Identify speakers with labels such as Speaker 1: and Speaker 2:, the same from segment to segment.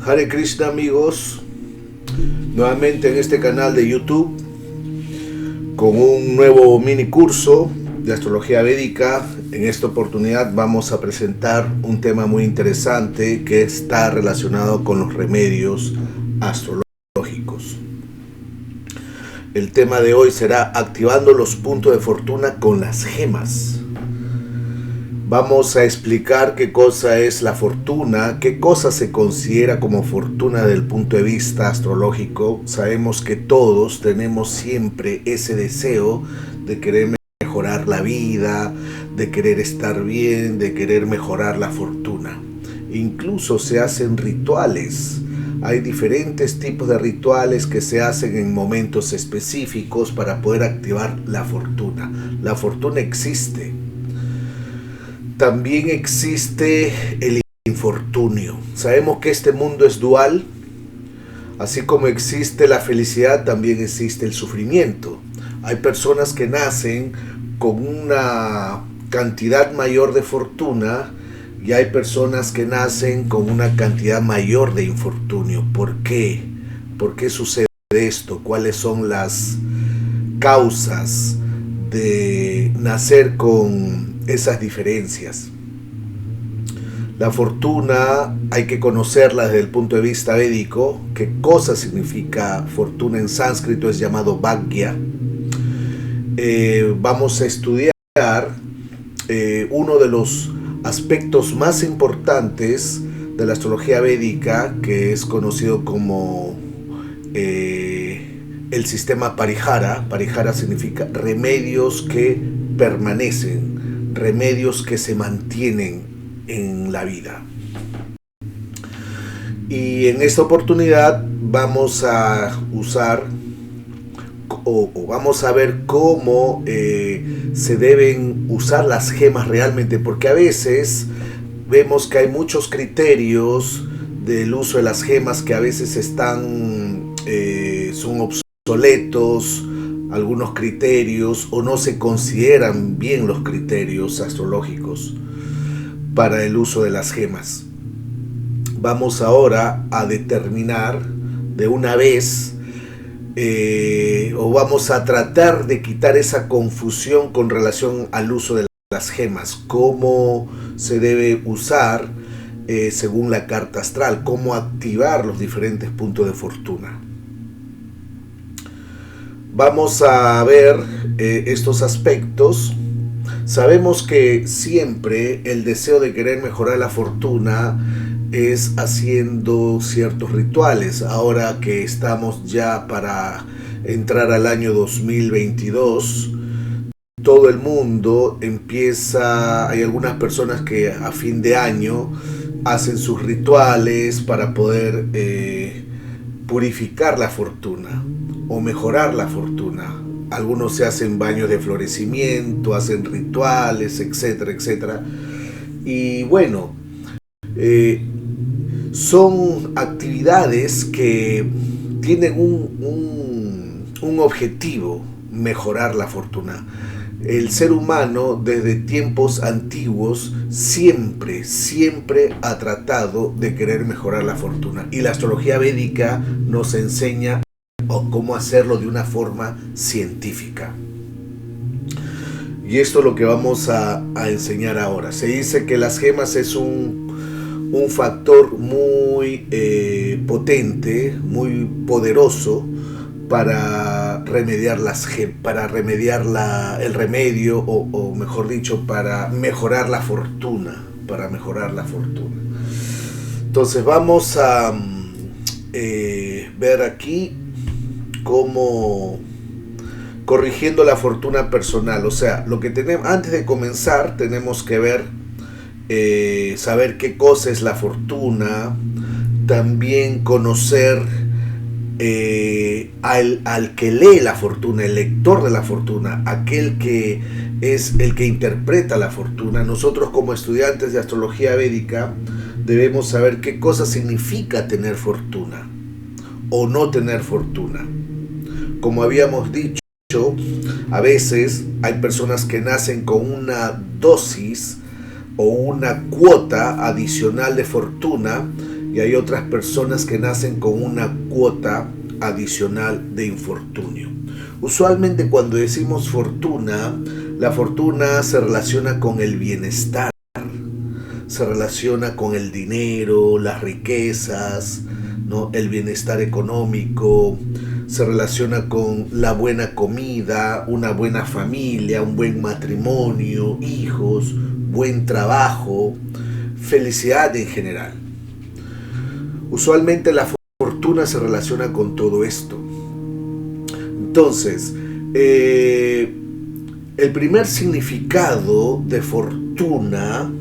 Speaker 1: Hare Krishna, amigos, nuevamente en este canal de YouTube con un nuevo mini curso de astrología védica. En esta oportunidad vamos a presentar un tema muy interesante que está relacionado con los remedios astrológicos. El tema de hoy será activando los puntos de fortuna con las gemas. Vamos a explicar qué cosa es la fortuna, qué cosa se considera como fortuna desde el punto de vista astrológico. Sabemos que todos tenemos siempre ese deseo de querer mejorar la vida, de querer estar bien, de querer mejorar la fortuna. Incluso se hacen rituales. Hay diferentes tipos de rituales que se hacen en momentos específicos para poder activar la fortuna. La fortuna existe. También existe el infortunio. Sabemos que este mundo es dual. Así como existe la felicidad, también existe el sufrimiento. Hay personas que nacen con una cantidad mayor de fortuna y hay personas que nacen con una cantidad mayor de infortunio. ¿Por qué? ¿Por qué sucede esto? ¿Cuáles son las causas de nacer con esas diferencias? La fortuna hay que conocerla desde el punto de vista védico. ¿Qué cosa significa fortuna en sánscrito? Es llamado Bhagya. Vamos a estudiar uno de los aspectos más importantes de la astrología védica, que es conocido como el sistema Parihara. Parihara significa remedios que permanecen, remedios que se mantienen en la vida. Y en esta oportunidad vamos a usar o vamos a ver cómo se deben usar las gemas realmente, porque a veces vemos que hay muchos criterios del uso de las gemas que a veces son obsoletos, algunos criterios, o no se consideran bien los criterios astrológicos para el uso de las gemas. Vamos ahora a determinar de una vez o vamos a tratar de quitar esa confusión con relación al uso de las gemas, cómo se debe usar según la carta astral, cómo activar los diferentes puntos de fortuna. Vamos a ver estos aspectos. Sabemos que siempre el deseo de querer mejorar la fortuna es haciendo ciertos rituales. Ahora que estamos ya para entrar al año 2022, todo el mundo empieza, hay algunas personas que a fin de año hacen sus rituales para poder purificar la fortuna o mejorar la fortuna. Algunos se hacen baños de florecimiento, hacen rituales, etcétera, etcétera. Y bueno, son actividades que tienen un objetivo: mejorar la fortuna. El ser humano desde tiempos antiguos siempre ha tratado de querer mejorar la fortuna. Y la astrología védica nos enseña cómo hacerlo de una forma científica. Y esto es lo que vamos a enseñar ahora. Se dice que las gemas es un factor muy potente, muy poderoso para remediar el remedio, o mejor dicho, para mejorar la fortuna. Entonces vamos a ver aquí cómo corrigiendo la fortuna personal. O sea, lo que tenemos antes de comenzar, tenemos que ver, saber qué cosa es la fortuna, también conocer al que lee la fortuna, el lector de la fortuna, aquel que es el que interpreta la fortuna. Nosotros como estudiantes de astrología védica debemos saber qué cosa significa tener fortuna o no tener fortuna. Como habíamos dicho, a veces hay personas que nacen con una dosis o una cuota adicional de fortuna y hay otras personas que nacen con una cuota adicional de infortunio. Usualmente cuando decimos fortuna, la fortuna se relaciona con el bienestar, se relaciona con el dinero, las riquezas, ¿no? El bienestar económico, se relaciona con la buena comida, una buena familia, un buen matrimonio, hijos, buen trabajo, felicidad en general. Usualmente la fortuna se relaciona con todo esto. Entonces, el primer significado de fortuna,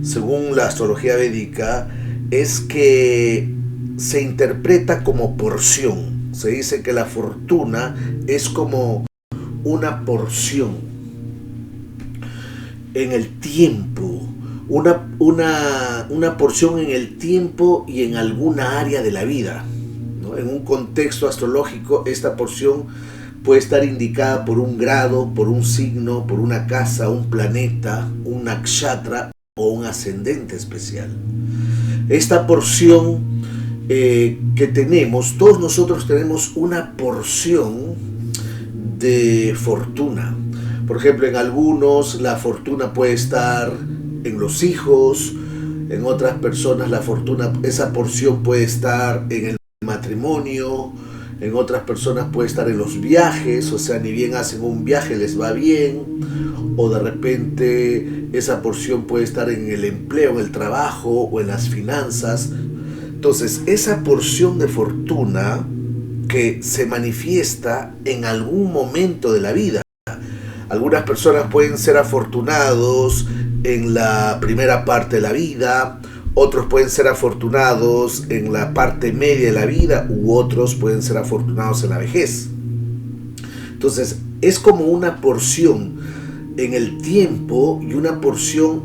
Speaker 1: según la astrología védica, es que se interpreta como porción. Se dice que la fortuna es como una porción en el tiempo, una porción en el tiempo y en alguna área de la vida, ¿no? En un contexto astrológico, esta porción puede estar indicada por un grado, por un signo, por una casa, un planeta, un nakshatra o un ascendente especial. Esta porción que tenemos, todos nosotros tenemos una porción de fortuna. Por ejemplo, en algunos la fortuna puede estar en los hijos, en otras personas la fortuna, esa porción puede estar en el matrimonio, en otras personas puede estar en los viajes, o sea, ni bien hacen un viaje les va bien, o de repente esa porción puede estar en el empleo, en el trabajo o en las finanzas. Entonces, esa porción de fortuna que se manifiesta en algún momento de la vida. Algunas personas pueden ser afortunados en la primera parte de la vida, otros pueden ser afortunados en la parte media de la vida, u otros pueden ser afortunados en la vejez. Entonces, es como una porción en el tiempo y una porción,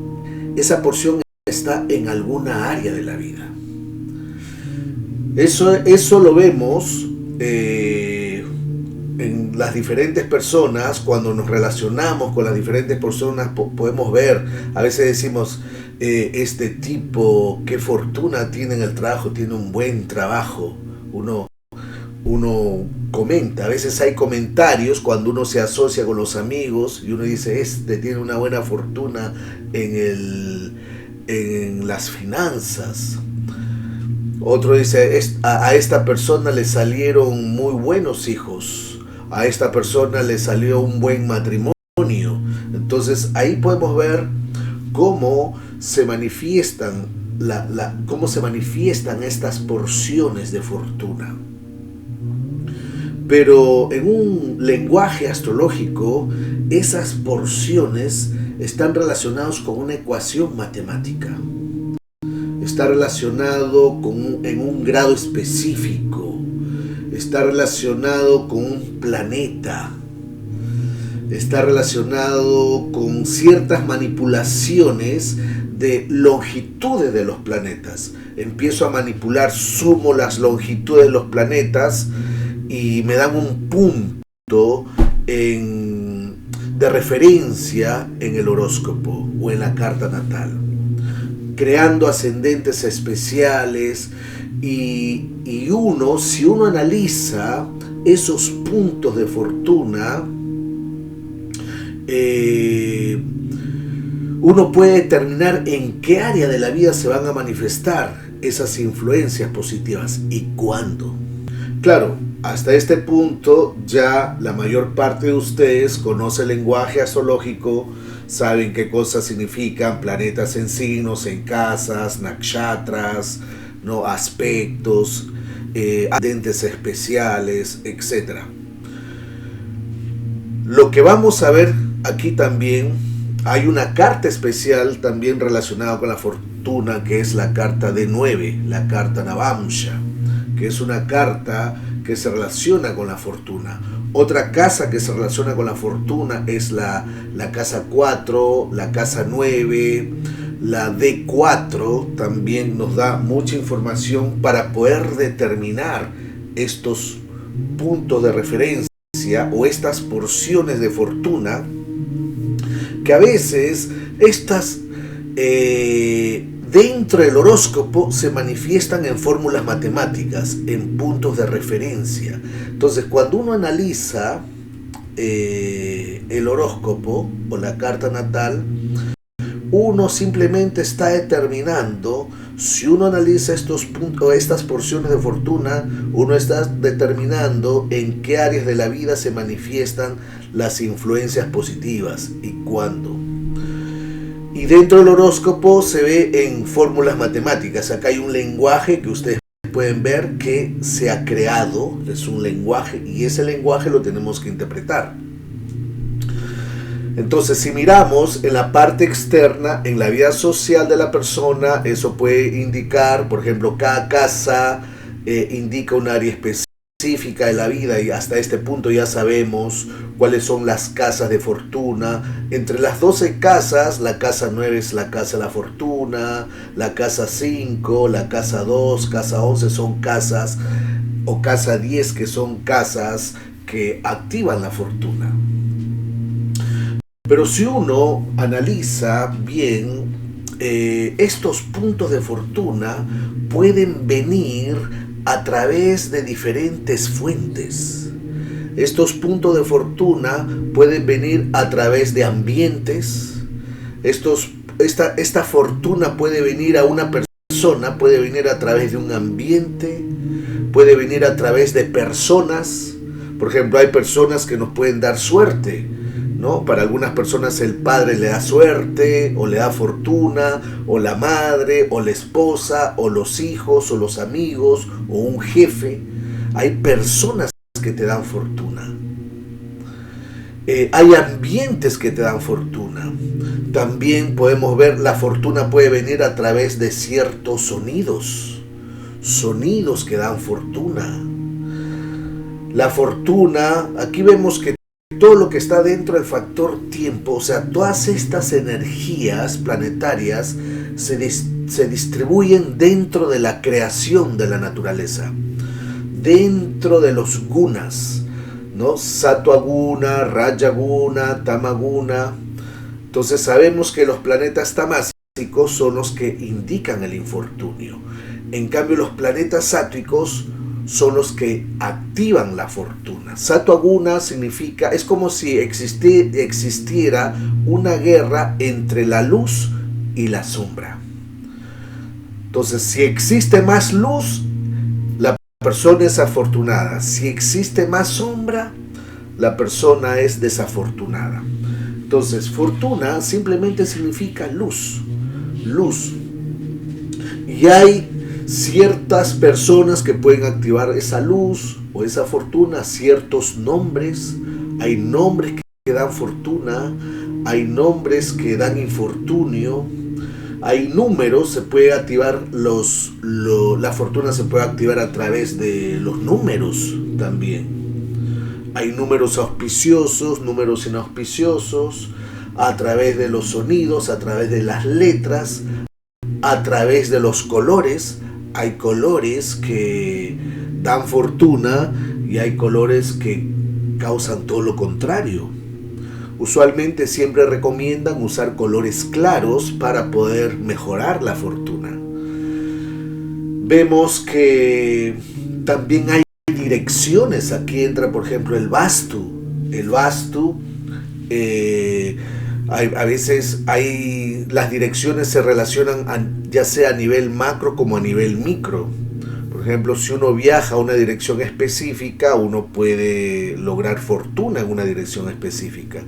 Speaker 1: esa porción está en alguna área de la vida. Eso lo vemos en las diferentes personas. Cuando nos relacionamos con las diferentes personas podemos ver, a veces decimos, este tipo, qué fortuna tiene en el trabajo, tiene un buen trabajo. Uno comenta, a veces hay comentarios cuando uno se asocia con los amigos y uno dice, este tiene una buena fortuna en las finanzas. Otro dice, a esta persona le salieron muy buenos hijos, a esta persona le salió un buen matrimonio. Entonces ahí podemos ver cómo se manifiestan, cómo se manifiestan estas porciones de fortuna. Pero en un lenguaje astrológico, esas porciones están relacionadas con una ecuación matemática. Está relacionado en un grado específico, está relacionado con un planeta, está relacionado con ciertas manipulaciones de longitudes de los planetas. Empiezo a manipular, sumo las longitudes de los planetas y me dan un punto de referencia en el horóscopo o en la carta natal, creando ascendentes especiales y si uno analiza esos puntos de fortuna, uno puede determinar en qué área de la vida se van a manifestar esas influencias positivas y cuándo. Claro, hasta este punto ya la mayor parte de ustedes conoce el lenguaje astrológico, saben qué cosas significan planetas en signos, en casas, nakshatras, ¿no? Aspectos, ascendentes especiales, etc. Lo que vamos a ver aquí también, hay una carta especial también relacionada con la fortuna, que es la carta D9, la carta Navamsha, que es una carta que se relaciona con la fortuna. Otra casa que se relaciona con la fortuna es la casa 4, la casa 9, la D4 también nos da mucha información para poder determinar estos puntos de referencia o estas porciones de fortuna, que a veces estas dentro del horóscopo se manifiestan en fórmulas matemáticas, en puntos de referencia. Entonces, cuando uno analiza el horóscopo o la carta natal, uno simplemente está determinando, si uno analiza estos puntos, estas porciones de fortuna, uno está determinando en qué áreas de la vida se manifiestan las influencias positivas y cuándo. Y dentro del horóscopo se ve en fórmulas matemáticas. Acá hay un lenguaje que ustedes pueden ver que se ha creado, es un lenguaje, y ese lenguaje lo tenemos que interpretar. Entonces, si miramos en la parte externa, en la vida social de la persona, eso puede indicar, por ejemplo, cada casa indica un área específica de la vida, y hasta este punto ya sabemos cuáles son las casas de fortuna. Entre las 12 casas, la casa 9 es la casa de la fortuna, la casa 5, la casa 2, casa 11 son casas, o casa 10 que son casas que activan la fortuna. Pero si uno analiza bien, estos puntos de fortuna pueden venir a través de diferentes fuentes. Estos puntos de fortuna pueden venir a través de ambientes. Esta fortuna puede venir a una persona, puede venir a través de un ambiente, puede venir a través de personas. Por ejemplo, hay personas que nos pueden dar suerte, ¿no? Para algunas personas el padre le da suerte o le da fortuna, o la madre, o la esposa, o los hijos, o los amigos, o un jefe. Hay personas que te dan fortuna. Hay ambientes que te dan fortuna. También podemos ver, la fortuna puede venir a través de ciertos sonidos que dan fortuna. La fortuna, aquí vemos que todo lo que está dentro del factor tiempo, o sea, todas estas energías planetarias se distribuyen dentro de la creación de la naturaleza, dentro de los gunas, ¿no? Sattva guna, Raja guna, Tama guna. Entonces sabemos que los planetas tamásicos son los que indican el infortunio. En cambio, los planetas sátvicos son los que activan la fortuna. Sattva guna significa, es como si existiera una guerra entre la luz y la sombra. Entonces, si existe más luz, la persona es afortunada. Si existe más sombra, la persona es desafortunada. Entonces, fortuna simplemente significa luz. Luz. Y hay ciertas personas que pueden activar esa luz o esa fortuna, ciertos nombres. Hay nombres que dan fortuna, hay nombres que dan infortunio, hay números, se puede activar la fortuna se puede activar a través de los números también. Hay números auspiciosos, números inauspiciosos, a través de los sonidos, a través de las letras, a través de los colores. Hay colores que dan fortuna y hay colores que causan todo lo contrario. Usualmente siempre recomiendan usar colores claros para poder mejorar la fortuna. Vemos que también hay direcciones. Aquí entra, por ejemplo, el Vastu. El Vastu, a veces las direcciones se relacionan ya sea a nivel macro como a nivel micro. Por ejemplo, si uno viaja a una dirección específica, uno puede lograr fortuna en una dirección específica.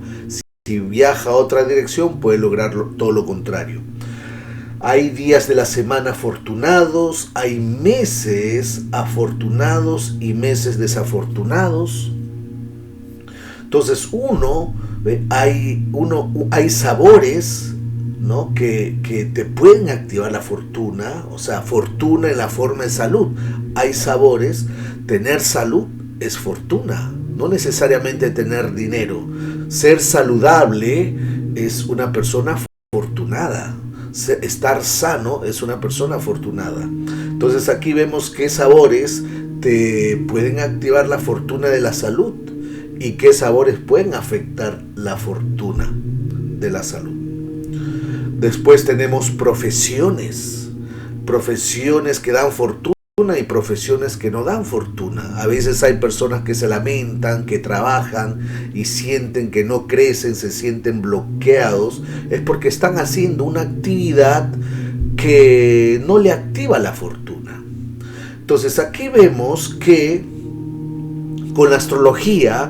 Speaker 1: Si viaja a otra dirección, puede lograr todo lo contrario. Hay días de la semana afortunados, hay meses afortunados y meses desafortunados. Entonces hay sabores, ¿no? que te pueden activar la fortuna, o sea, fortuna en la forma de salud. Hay sabores, tener salud es fortuna, no necesariamente tener dinero. Ser saludable es una persona afortunada. Estar sano es una persona afortunada. Entonces aquí vemos qué sabores te pueden activar la fortuna de la salud y qué sabores pueden afectar la fortuna de la salud. Después tenemos profesiones, profesiones que dan fortuna y profesiones que no dan fortuna. A veces hay personas que se lamentan, que trabajan y sienten que no crecen, se sienten bloqueados. Es porque están haciendo una actividad que no le activa la fortuna. Entonces aquí vemos que con la astrología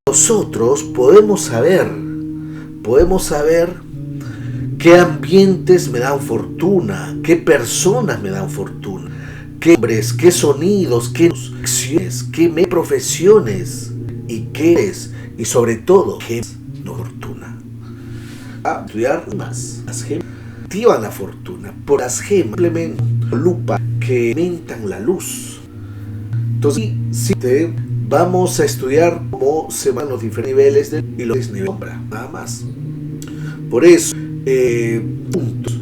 Speaker 1: nosotros podemos saber qué ambientes me dan fortuna, qué personas me dan fortuna, qué hombres, qué sonidos, qué acciones, qué profesiones y qué es, y sobre todo, qué no fortuna. A estudiar más. Las gemas activan la fortuna. Por las gemas simplemente lupa que aumentan la luz. Entonces, si vamos a estudiar cómo se van los diferentes niveles de y los niveles de sombra, nada más. Por eso, puntos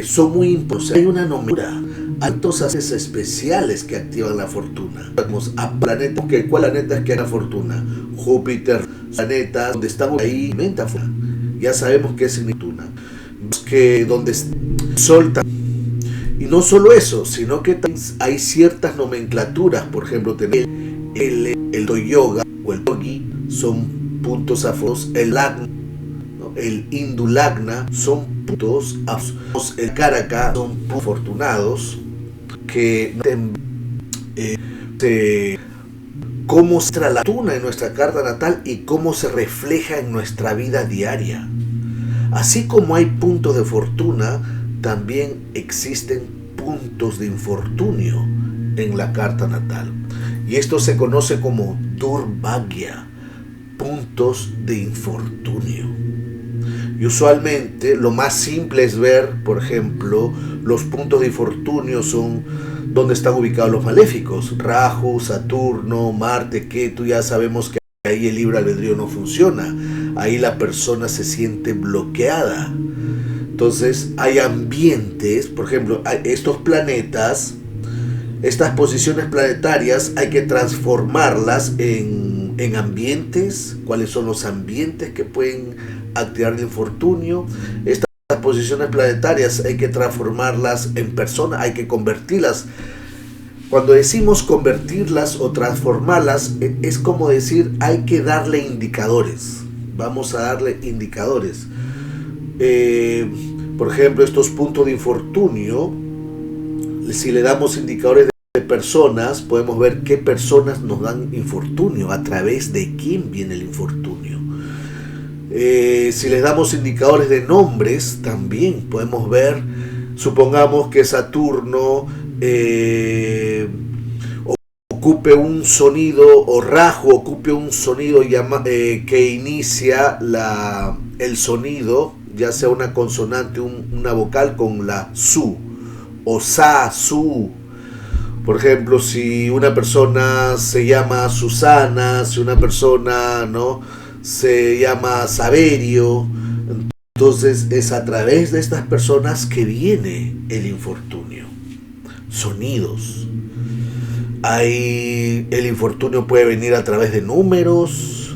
Speaker 1: son muy importantes. Hay una nomenclatura, altos haces especiales que activan la fortuna. Vamos a planetas, ¿cuál planeta es que da la fortuna? Júpiter, planetas donde estamos ahí, aumenta fortuna. Ya sabemos qué significa fortuna. Que donde Sol también. Y no solo eso, sino que hay ciertas nomenclaturas. Por ejemplo, tener el yoga o el yogi son puntos aforos, el lagna, ¿no? El indulagna son puntos aforos, el karaka son puntos afortunados que cómo se la fortuna en nuestra carta natal y cómo se refleja en nuestra vida diaria. Así como hay puntos de fortuna, también existen puntos de infortunio en la carta natal. Y esto se conoce como Durbhagya, puntos de infortunio. Y usualmente lo más simple es ver, por ejemplo, los puntos de infortunio son donde están ubicados los maléficos. Rahu, Saturno, Marte, Ketu, ya sabemos que ahí el libre albedrío no funciona. Ahí la persona se siente bloqueada. Entonces hay ambientes, por ejemplo, estos planetas, estas posiciones planetarias hay que transformarlas en ambientes. ¿Cuáles son los ambientes que pueden activar el infortunio? Estas posiciones planetarias hay que transformarlas en personas, hay que convertirlas. Cuando decimos convertirlas o transformarlas, es como decir, hay que darle indicadores. Vamos a darle indicadores. Por ejemplo, estos puntos de infortunio, si le damos indicadores de personas, podemos ver qué personas nos dan infortunio, a través de quién viene el infortunio. Si les damos indicadores de nombres, también podemos ver, supongamos que Saturno ocupe un sonido, o Rahu ocupe un sonido que inicia el sonido, ya sea una consonante, una vocal con la su, o sa, su. Por ejemplo, si una persona se llama Susana, si una persona se llama Saverio, entonces es a través de estas personas que viene el infortunio. Sonidos. El infortunio puede venir a través de números.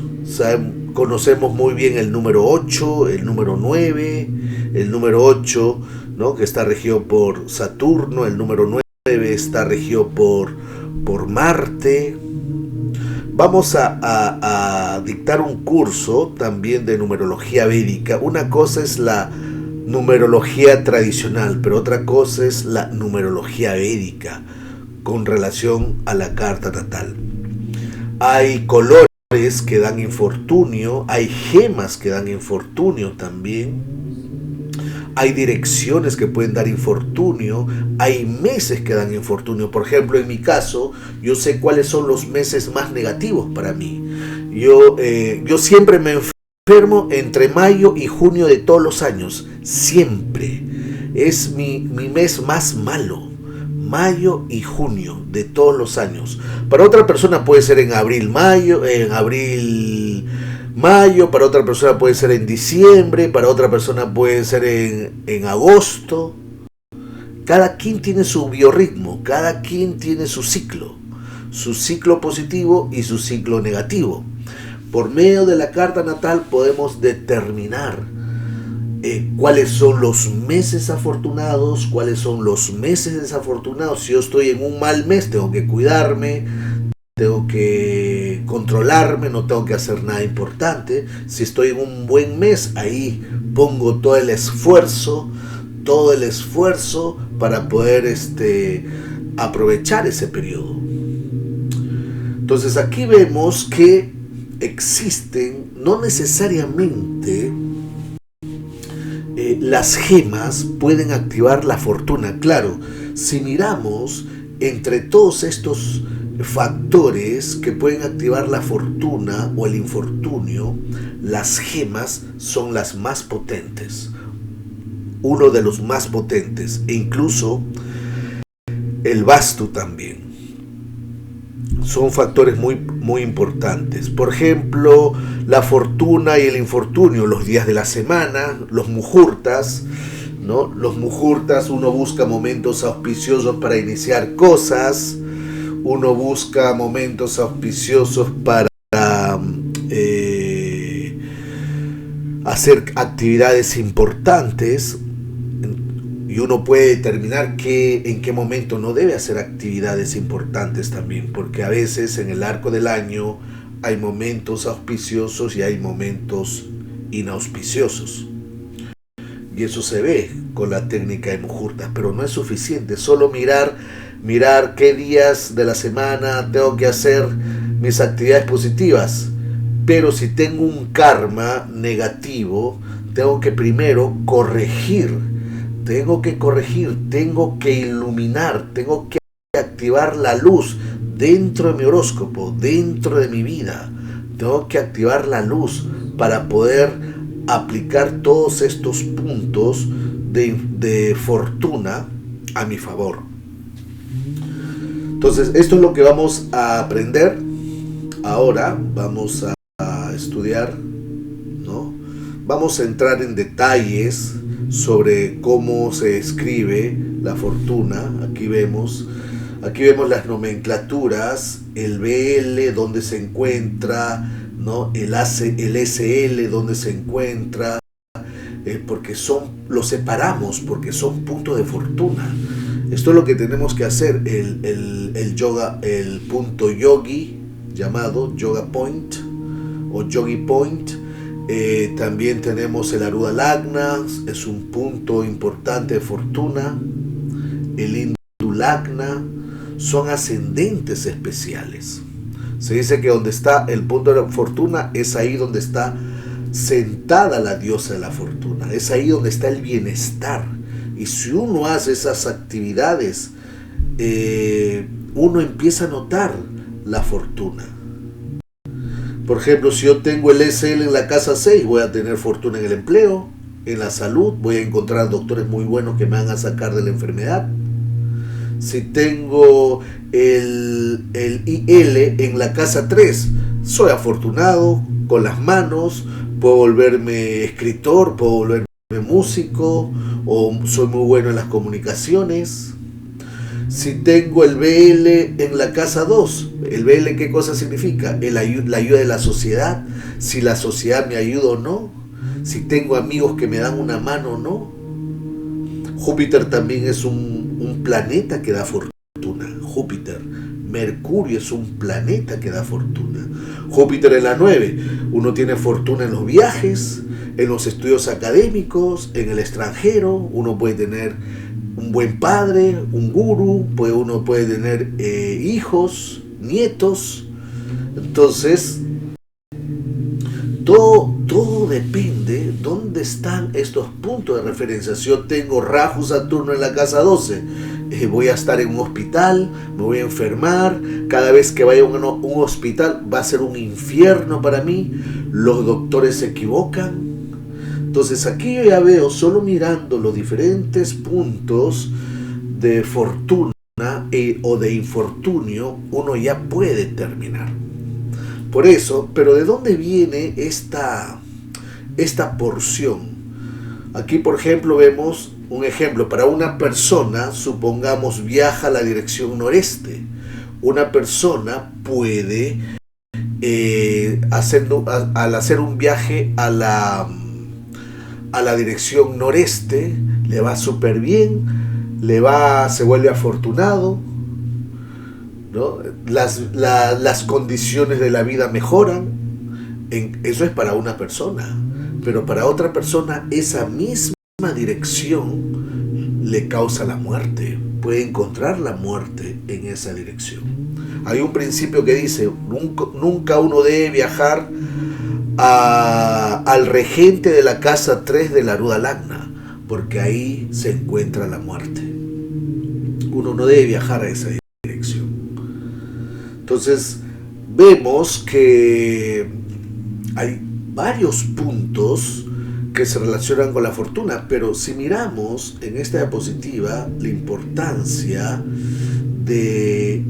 Speaker 1: Conocemos muy bien el número 8, el número 9, el número 8, ¿no? Que está regido por Saturno, el número 9 está regido por Marte. Vamos a dictar un curso también de numerología védica. Una cosa es la numerología tradicional, pero otra cosa es la numerología védica con relación a la carta natal. Hay colores que dan infortunio, hay gemas que dan infortunio también, hay direcciones que pueden dar infortunio, hay meses que dan infortunio. Por ejemplo, en mi caso, yo sé cuáles son los meses más negativos para mí. Yo siempre me enfermo entre mayo y junio de todos los años, siempre. Es mi mes más malo, mayo y junio de todos los años. Para otra persona puede ser en abril, mayo, para otra persona puede ser en diciembre, para otra persona puede ser en agosto. Cada quien tiene su biorritmo, cada quien tiene su ciclo positivo y su ciclo negativo. Por medio de la carta natal podemos determinar cuáles son los meses afortunados, cuáles son los meses desafortunados. Si yo estoy en un mal mes, tengo que cuidarme, tengo que controlarme, no tengo que hacer nada importante. Si estoy en un buen mes, ahí pongo todo el esfuerzo para poder aprovechar ese periodo. Entonces aquí vemos que existen, no necesariamente las gemas pueden activar la fortuna. Claro, si miramos entre todos estos factores que pueden activar la fortuna o el infortunio, las gemas son las más potentes, uno de los más potentes, e incluso el vastu también. Son factores muy importantes. Por ejemplo, la fortuna y el infortunio, los días de la semana, los muhurtas, ¿no? Los muhurtas, uno busca momentos auspiciosos para iniciar cosas, uno busca momentos auspiciosos para hacer actividades importantes, y uno puede determinar en qué momento no debe hacer actividades importantes también, porque a veces en el arco del año hay momentos auspiciosos y hay momentos inauspiciosos. Y eso se ve con la técnica de muhurtas, pero no es suficiente. Solo mirar qué días de la semana tengo que hacer mis actividades positivas. Pero si tengo un karma negativo, tengo que primero corregir, tengo que iluminar, tengo que activar la luz dentro de mi horóscopo, dentro de mi vida. Tengo que activar la luz para poder aplicar todos estos puntos de fortuna a mi favor. Entonces, esto es lo que vamos a aprender. Ahora vamos a estudiar, ¿no? Vamos a entrar en detalles sobre cómo se escribe la fortuna. Aquí vemos las nomenclaturas, el BL, dónde se encuentra, ¿no? El SL, dónde se encuentra, porque los separamos, porque son puntos de fortuna. Esto es lo que tenemos que hacer. El yoga, el punto yogi, llamado yoga point o yogi point. También tenemos el Aruda Lagna, es un punto importante de fortuna. El Hindu Lagna, son ascendentes especiales. Se dice que donde está el punto de la fortuna es ahí donde está sentada la diosa de la fortuna, es ahí donde está el bienestar. Y si uno hace esas actividades, uno empieza a notar la fortuna. Por ejemplo, si yo tengo el SL en la casa 6, voy a tener fortuna en el empleo, en la salud, voy a encontrar doctores muy buenos que me van a sacar de la enfermedad. Si tengo el IL en la casa 3, soy afortunado con las manos, puedo volverme escritor, puedo volverme músico, o soy muy bueno en las comunicaciones. Si tengo el BL en la casa 2, ¿el BL qué cosa significa? La ayuda de la sociedad, si la sociedad me ayuda o no, si tengo amigos que me dan una mano o no. Júpiter también es un planeta que da fortuna. Júpiter, Mercurio es un planeta que da fortuna. Júpiter en la 9, uno tiene fortuna en los viajes, en los estudios académicos, en el extranjero. Uno puede tener un buen padre, un gurú, uno puede tener hijos, nietos. Entonces, todo depende de dónde están estos puntos de referencia. Si yo tengo Rahu Saturno en la casa 12, voy a estar en un hospital, me voy a enfermar. Cada vez que vaya a un hospital va a ser un infierno para mí. Los doctores se equivocan. Entonces aquí yo ya veo, solo mirando los diferentes puntos de fortuna o de infortunio, uno ya puede determinar. Por eso, pero ¿de dónde viene esta porción? Aquí, por ejemplo, vemos un ejemplo. Para una persona, supongamos, viaja a la dirección noreste. Una persona puede, al hacer un viaje a a la dirección noreste, le va súper bien, se vuelve afortunado, ¿no? Las condiciones de la vida mejoran. Eso es para una persona, pero para otra persona esa misma dirección le causa la muerte. Puede encontrar la muerte en esa dirección. Hay un principio que dice, nunca uno debe viajar al regente de la casa 3 de la Ruda Lagna, porque ahí se encuentra la muerte. Uno no debe viajar a esa dirección. Entonces vemos que hay varios puntos que se relacionan con la fortuna, pero si miramos en esta diapositiva la importancia de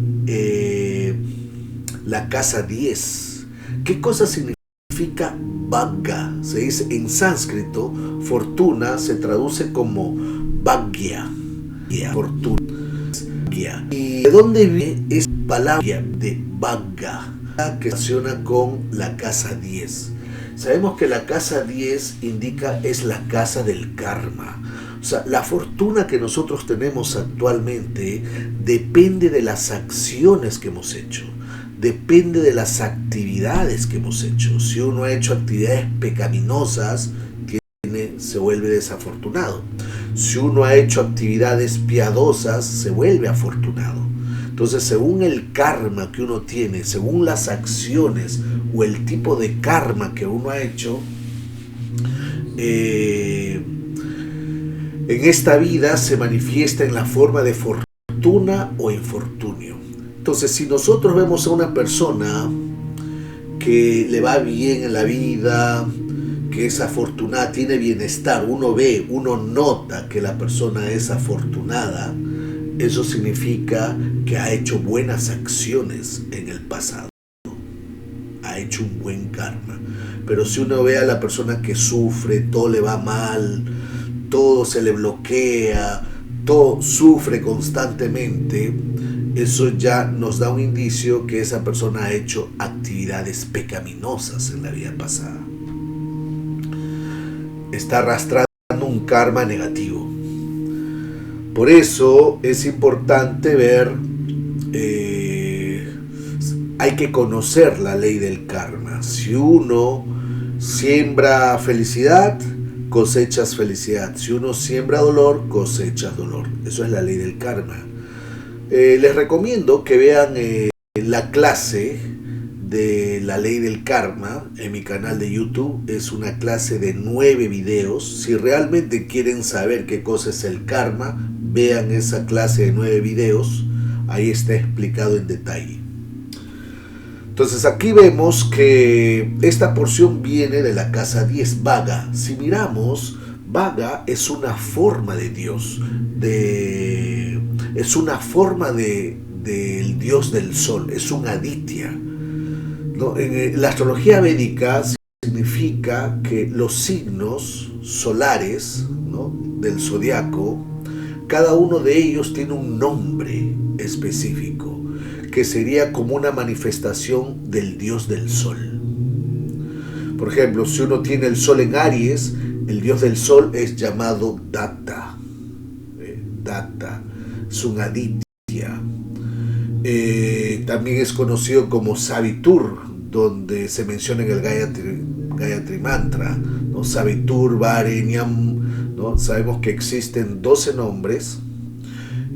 Speaker 1: la casa 10, ¿qué cosa significa Bhagya? Se dice en sánscrito, fortuna se traduce como Bhagya, fortuna. ¿Y de dónde viene esa palabra de Bhagya que se relaciona con la casa 10? Sabemos que la casa 10 es la casa del karma. O sea, la fortuna que nosotros tenemos actualmente depende de las acciones que hemos hecho, depende de las actividades que hemos hecho. Si uno ha hecho actividades pecaminosas, se vuelve desafortunado. Si uno ha hecho actividades piadosas, se vuelve afortunado. Entonces, según el karma que uno tiene, según las acciones o el tipo de karma que uno ha hecho, en esta vida se manifiesta en la forma de fortuna o infortunio. Entonces, si nosotros vemos a una persona que le va bien en la vida, que es afortunada, tiene bienestar, uno nota que la persona es afortunada, eso significa que ha hecho buenas acciones en el pasado, ha hecho un buen karma. Pero si uno ve a la persona que sufre, todo le va mal, todo se le bloquea, todo sufre constantemente, eso ya nos da un indicio que esa persona ha hecho actividades pecaminosas en la vida pasada. Está arrastrando un karma negativo. Por eso es importante ver, hay que conocer la ley del karma. Si uno siembra felicidad, cosechas felicidad. Si uno siembra dolor, cosechas dolor. Eso es la ley del karma. Les recomiendo que vean la clase de la ley del karma en mi canal de YouTube. Es una clase de 9 videos. Si realmente quieren saber qué cosa es el karma, vean esa clase de 9 videos. Ahí está explicado en detalle. Entonces aquí vemos que esta porción viene de la casa 10, Bhagya. Si miramos, Bhagya es una forma de Dios, es una forma del Dios del Sol, es un Aditya, ¿no? En la astrología védica significa que los signos solares, ¿no?, del zodiaco, cada uno de ellos tiene un nombre específico, que sería como una manifestación del Dios del Sol. Por ejemplo, si uno tiene el Sol en Aries, el Dios del Sol es llamado Datta. Datta es un Aditya. También es conocido como Savitur, donde se menciona en el Gayatri Mantra, ¿no? Savitur, Varenyam, ¿no? Sabemos que existen 12 nombres.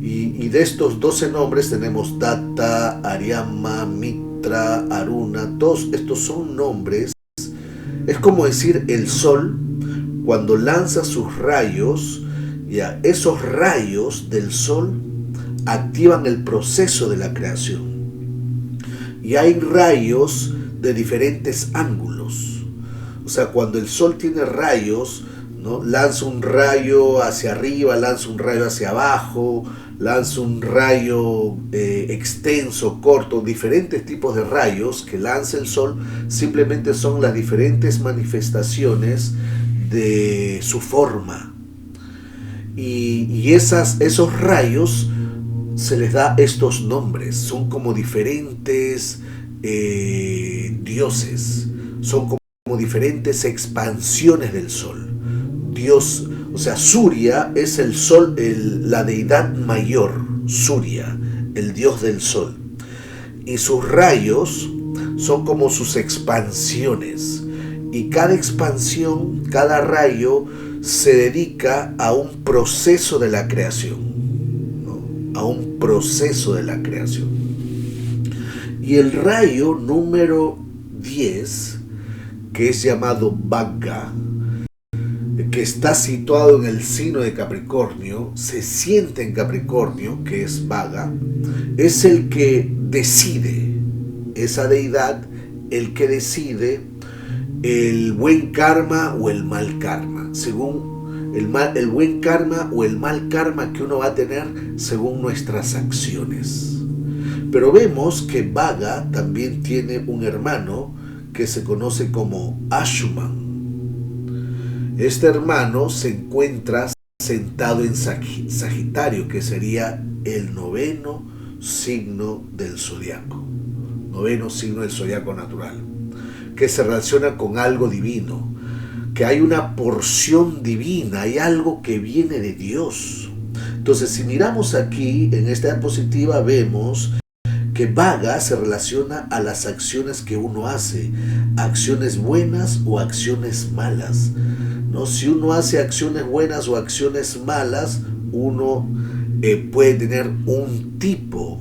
Speaker 1: Y de estos 12 nombres tenemos Datta, Aryama, Mitra, Aruna. Todos estos son nombres. Es como decir el sol cuando lanza sus rayos, ya esos rayos del sol activan el proceso de la creación. Y hay rayos de diferentes ángulos. O sea, cuando el sol tiene rayos, ¿no?, lanza un rayo hacia arriba, lanza un rayo hacia abajo, lanza un rayo extenso, corto, diferentes tipos de rayos que lanza el sol, simplemente son las diferentes manifestaciones de su forma. Y esos rayos se les da estos nombres, son como diferentes dioses, son como diferentes expansiones del sol. dios, o sea, Surya es el sol, la deidad mayor, Surya, el dios del sol. Y sus rayos son como sus expansiones. Y cada expansión, cada rayo, se dedica a un proceso de la creación, ¿no? A un proceso de la creación. Y el rayo número 10, que es llamado Vagga, que está situado en el signo de Capricornio, se siente en Capricornio, que es Vagga, es el que decide, esa deidad, el que decide el buen karma o el mal karma, según el buen karma o el mal karma que uno va a tener según nuestras acciones. Pero vemos que Vagga también tiene un hermano que se conoce como Ashuman. Este hermano se encuentra sentado en Sagitario, que sería el noveno signo del zodiaco, noveno signo del zodiaco natural, que se relaciona con algo divino, que hay una porción divina, hay algo que viene de Dios. Entonces, si miramos aquí en esta diapositiva, vemos que Vagga se relaciona a las acciones que uno hace, acciones buenas o acciones malas, ¿no? Si uno hace acciones buenas o acciones malas, uno puede tener un tipo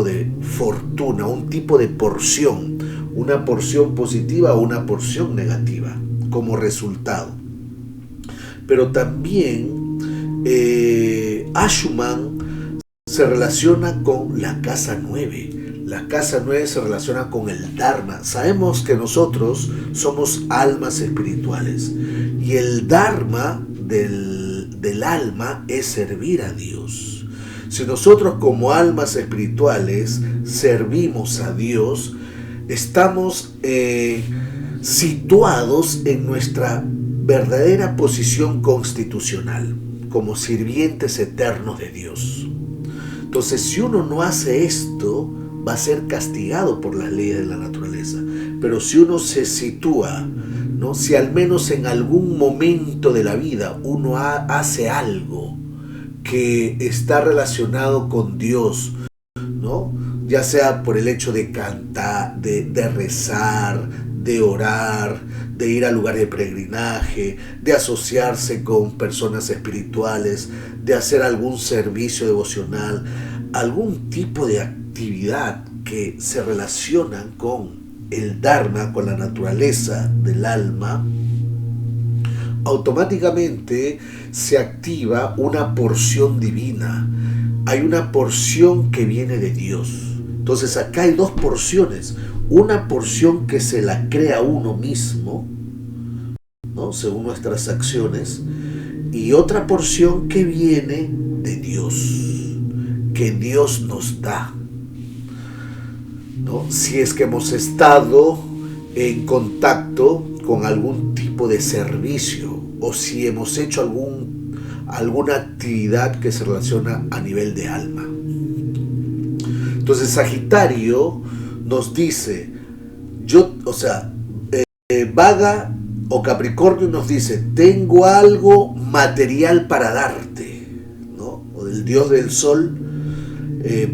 Speaker 1: de fortuna, un tipo de porción, una porción positiva o una porción negativa como resultado. Pero también Ashuman se relaciona con la casa 9. La casa 9 se relaciona con el Dharma. Sabemos que nosotros somos almas espirituales y el Dharma del alma es servir a Dios. Si nosotros como almas espirituales servimos a Dios, estamos situados en nuestra verdadera posición constitucional como sirvientes eternos de Dios. Entonces, si uno no hace esto, va a ser castigado por las leyes de la naturaleza. Pero si uno se sitúa, ¿no? Si al menos en algún momento de la vida uno hace algo que está relacionado con Dios, ¿no? Ya sea por el hecho de cantar, de rezar, de orar, de ir al lugar de peregrinaje, de asociarse con personas espirituales, de hacer algún servicio devocional, algún tipo de actividad que se relacionan con el Dharma, con la naturaleza del alma, automáticamente se activa una porción divina. Hay una porción que viene de Dios. Entonces acá hay dos porciones. Una porción que se la crea uno mismo, ¿no? Según nuestras acciones, y otra porción que viene de Dios, que Dios nos da, ¿no? Si es que hemos estado en contacto con algún tipo de servicio o si hemos hecho alguna actividad que se relaciona a nivel de alma. Entonces Sagitario nos dice, Vagga o Capricornio nos dice, tengo algo material para darte, ¿no? O del dios del sol,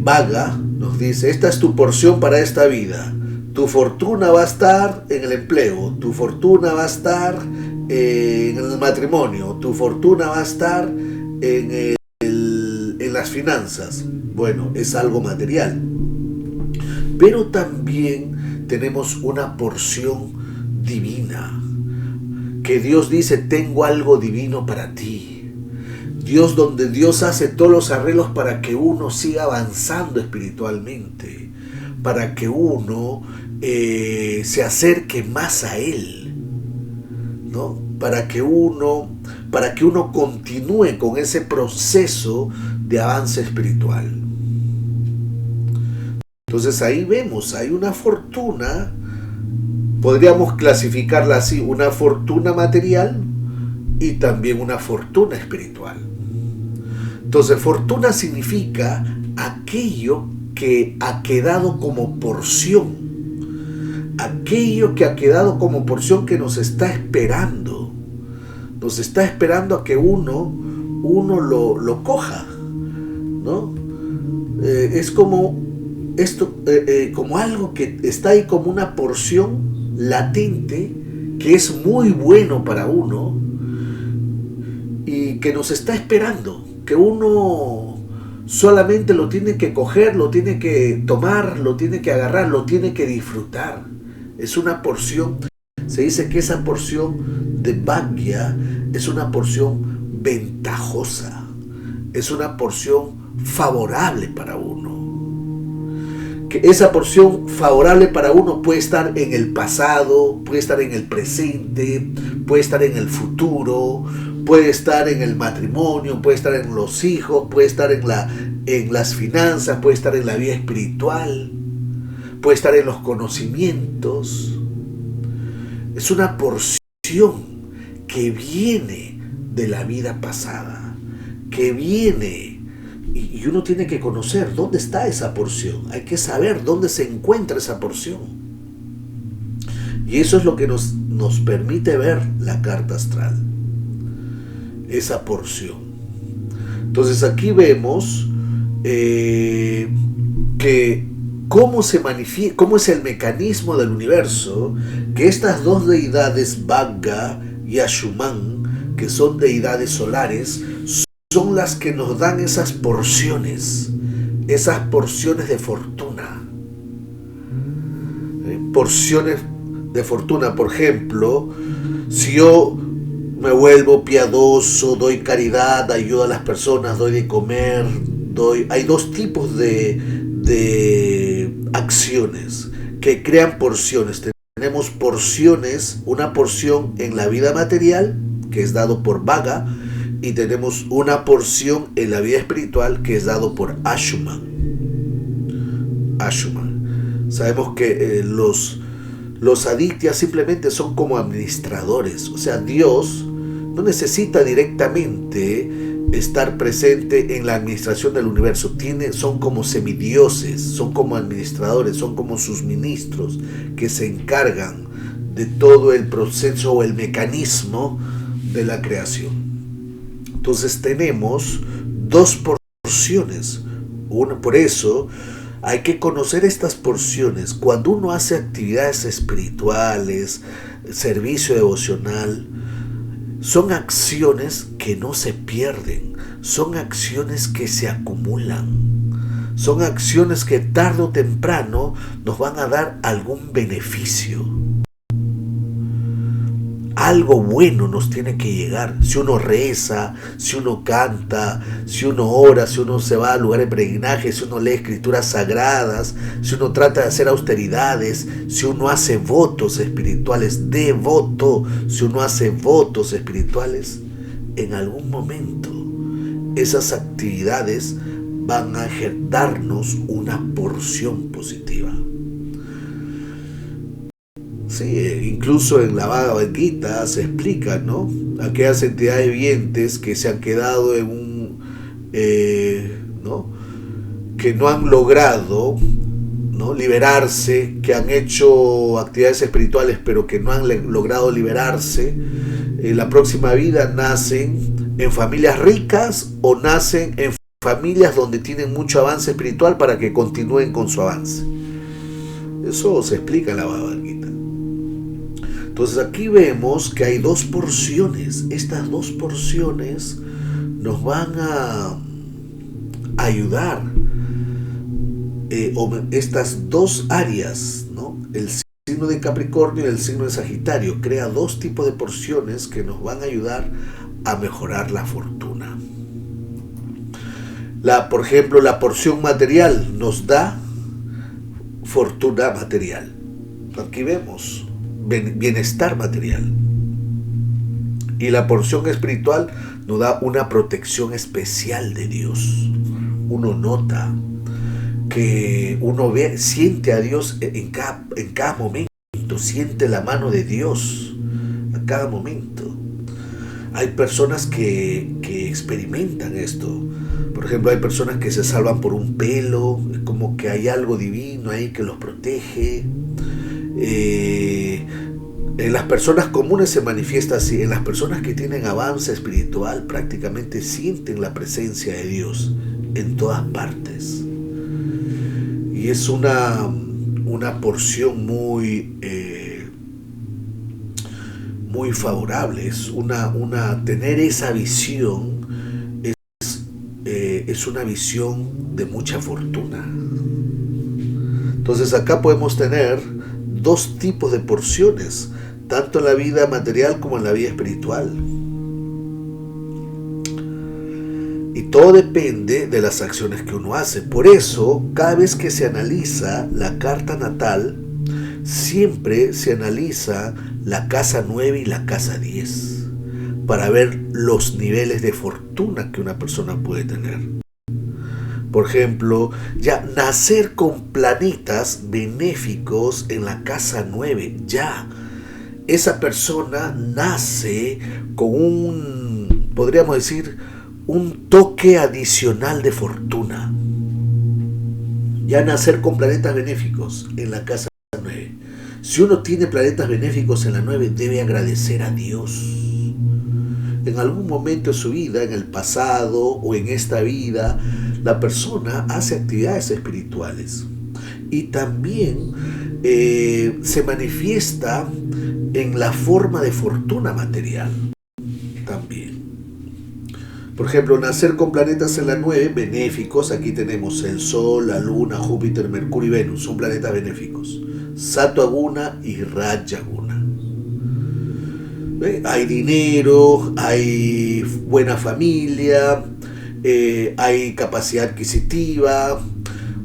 Speaker 1: Vagga nos dice, esta es tu porción para esta vida. Tu fortuna va a estar en el empleo, tu fortuna va a estar en el matrimonio, tu fortuna va a estar en las finanzas. Bueno, es algo material. Pero también tenemos una porción divina, que Dios dice, tengo algo divino para ti. Donde Dios hace todos los arreglos para que uno siga avanzando espiritualmente, para que uno se acerque más a Él, ¿no? Para que uno continúe con ese proceso de avance espiritual. Entonces ahí vemos, hay una fortuna, podríamos clasificarla así, una fortuna material y también una fortuna espiritual. Entonces fortuna significa aquello que ha quedado como porción, aquello que ha quedado como porción que nos está esperando, nos está esperando a que uno lo coja, ¿no? Es como esto, como algo que está ahí como una porción latente que es muy bueno para uno y que nos está esperando, que uno solamente lo tiene que coger, lo tiene que tomar, lo tiene que agarrar, lo tiene que disfrutar. Es una porción, se dice que esa porción de Bhagya es una porción ventajosa, es una porción favorable para uno. Que esa porción favorable para uno puede estar en el pasado, puede estar en el presente, puede estar en el futuro, puede estar en el matrimonio, puede estar en los hijos, puede estar en las finanzas, puede estar en la vida espiritual, puede estar en los conocimientos. Es una porción que viene de la vida pasada, que viene. Y uno tiene que conocer dónde está esa porción. Hay que saber dónde se encuentra esa porción. Y eso es lo que nos permite ver la carta astral. Esa porción. Entonces aquí vemos que cómo se manifiesta, cómo es el mecanismo del universo, que estas dos deidades, Bhagya y Ashuman, que son deidades solares, son las que nos dan esas porciones de fortuna. Porciones de fortuna, por ejemplo, si yo me vuelvo piadoso, doy caridad, ayudo a las personas, doy de comer, hay dos tipos de acciones que crean porciones. Tenemos porciones, una porción en la vida material, que es dado por Bhagya, y tenemos una porción en la vida espiritual que es dado por Ashuman. Sabemos que los adityas simplemente son como administradores. O sea, Dios no necesita directamente estar presente en la administración del universo. Son como semidioses, son como administradores, son como sus ministros que se encargan de todo el proceso o el mecanismo de la creación. Entonces tenemos dos porciones. Por eso hay que conocer estas porciones. Cuando uno hace actividades espirituales, servicio devocional, son acciones que no se pierden, son acciones que se acumulan, son acciones que tarde o temprano nos van a dar algún beneficio. Algo bueno nos tiene que llegar. Si uno reza, si uno canta, si uno ora, si uno se va al lugar de peregrinaje, si uno lee escrituras sagradas, si uno trata de hacer austeridades, si uno hace votos espirituales, si uno hace votos espirituales, en algún momento esas actividades van a darnos una porción positiva. Sí, incluso en la Bhagavad Gita se explica, ¿no? Aquellas entidades vivientes que se han quedado en ¿no? Que no han logrado, ¿no? liberarse, que han hecho actividades espirituales pero que no han logrado liberarse, en la próxima vida nacen en familias ricas o nacen en familias donde tienen mucho avance espiritual para que continúen con su avance. Eso se explica en la Bhagavad Gita. Entonces aquí vemos que hay dos porciones. Estas dos porciones nos van a ayudar, estas dos áreas, ¿no? El signo de Capricornio y el signo de Sagitario crea dos tipos de porciones que nos van a ayudar a mejorar la fortuna. Por ejemplo, la porción material nos da fortuna material. Aquí vemos bienestar material. Y la porción espiritual nos da una protección especial de Dios. Uno nota que uno siente a Dios en cada momento, siente la mano de Dios a cada momento. Hay personas que experimentan esto. Por ejemplo, hay personas que se salvan por un pelo, es como que hay algo divino ahí que los protege. En las personas comunes se manifiesta así. En las personas que tienen avance espiritual prácticamente sienten la presencia de Dios en todas partes. Y es una porción muy favorable. Es tener esa visión es una visión de mucha fortuna. Entonces acá podemos tener dos tipos de porciones, tanto en la vida material como en la vida espiritual. Y todo depende de las acciones que uno hace. Por eso, cada vez que se analiza la carta natal, siempre se analiza la casa 9 y la casa 10 para ver los niveles de fortuna que una persona puede tener. Por ejemplo, ya nacer con planetas benéficos en la casa 9, ya esa persona nace con podríamos decir, un toque adicional de fortuna. Ya nacer con planetas benéficos en la casa 9. Si uno tiene planetas benéficos en la 9, debe agradecer a Dios. En algún momento de su vida, en el pasado o en esta vida, la persona hace actividades espirituales y también se manifiesta en la forma de fortuna material también. Por ejemplo, nacer con planetas en la 9 benéficos, aquí tenemos el Sol, la Luna, Júpiter, Mercurio y Venus, son planetas benéficos. Sattva-guna y Raja-guna. Hay dinero, hay buena familia, hay capacidad adquisitiva,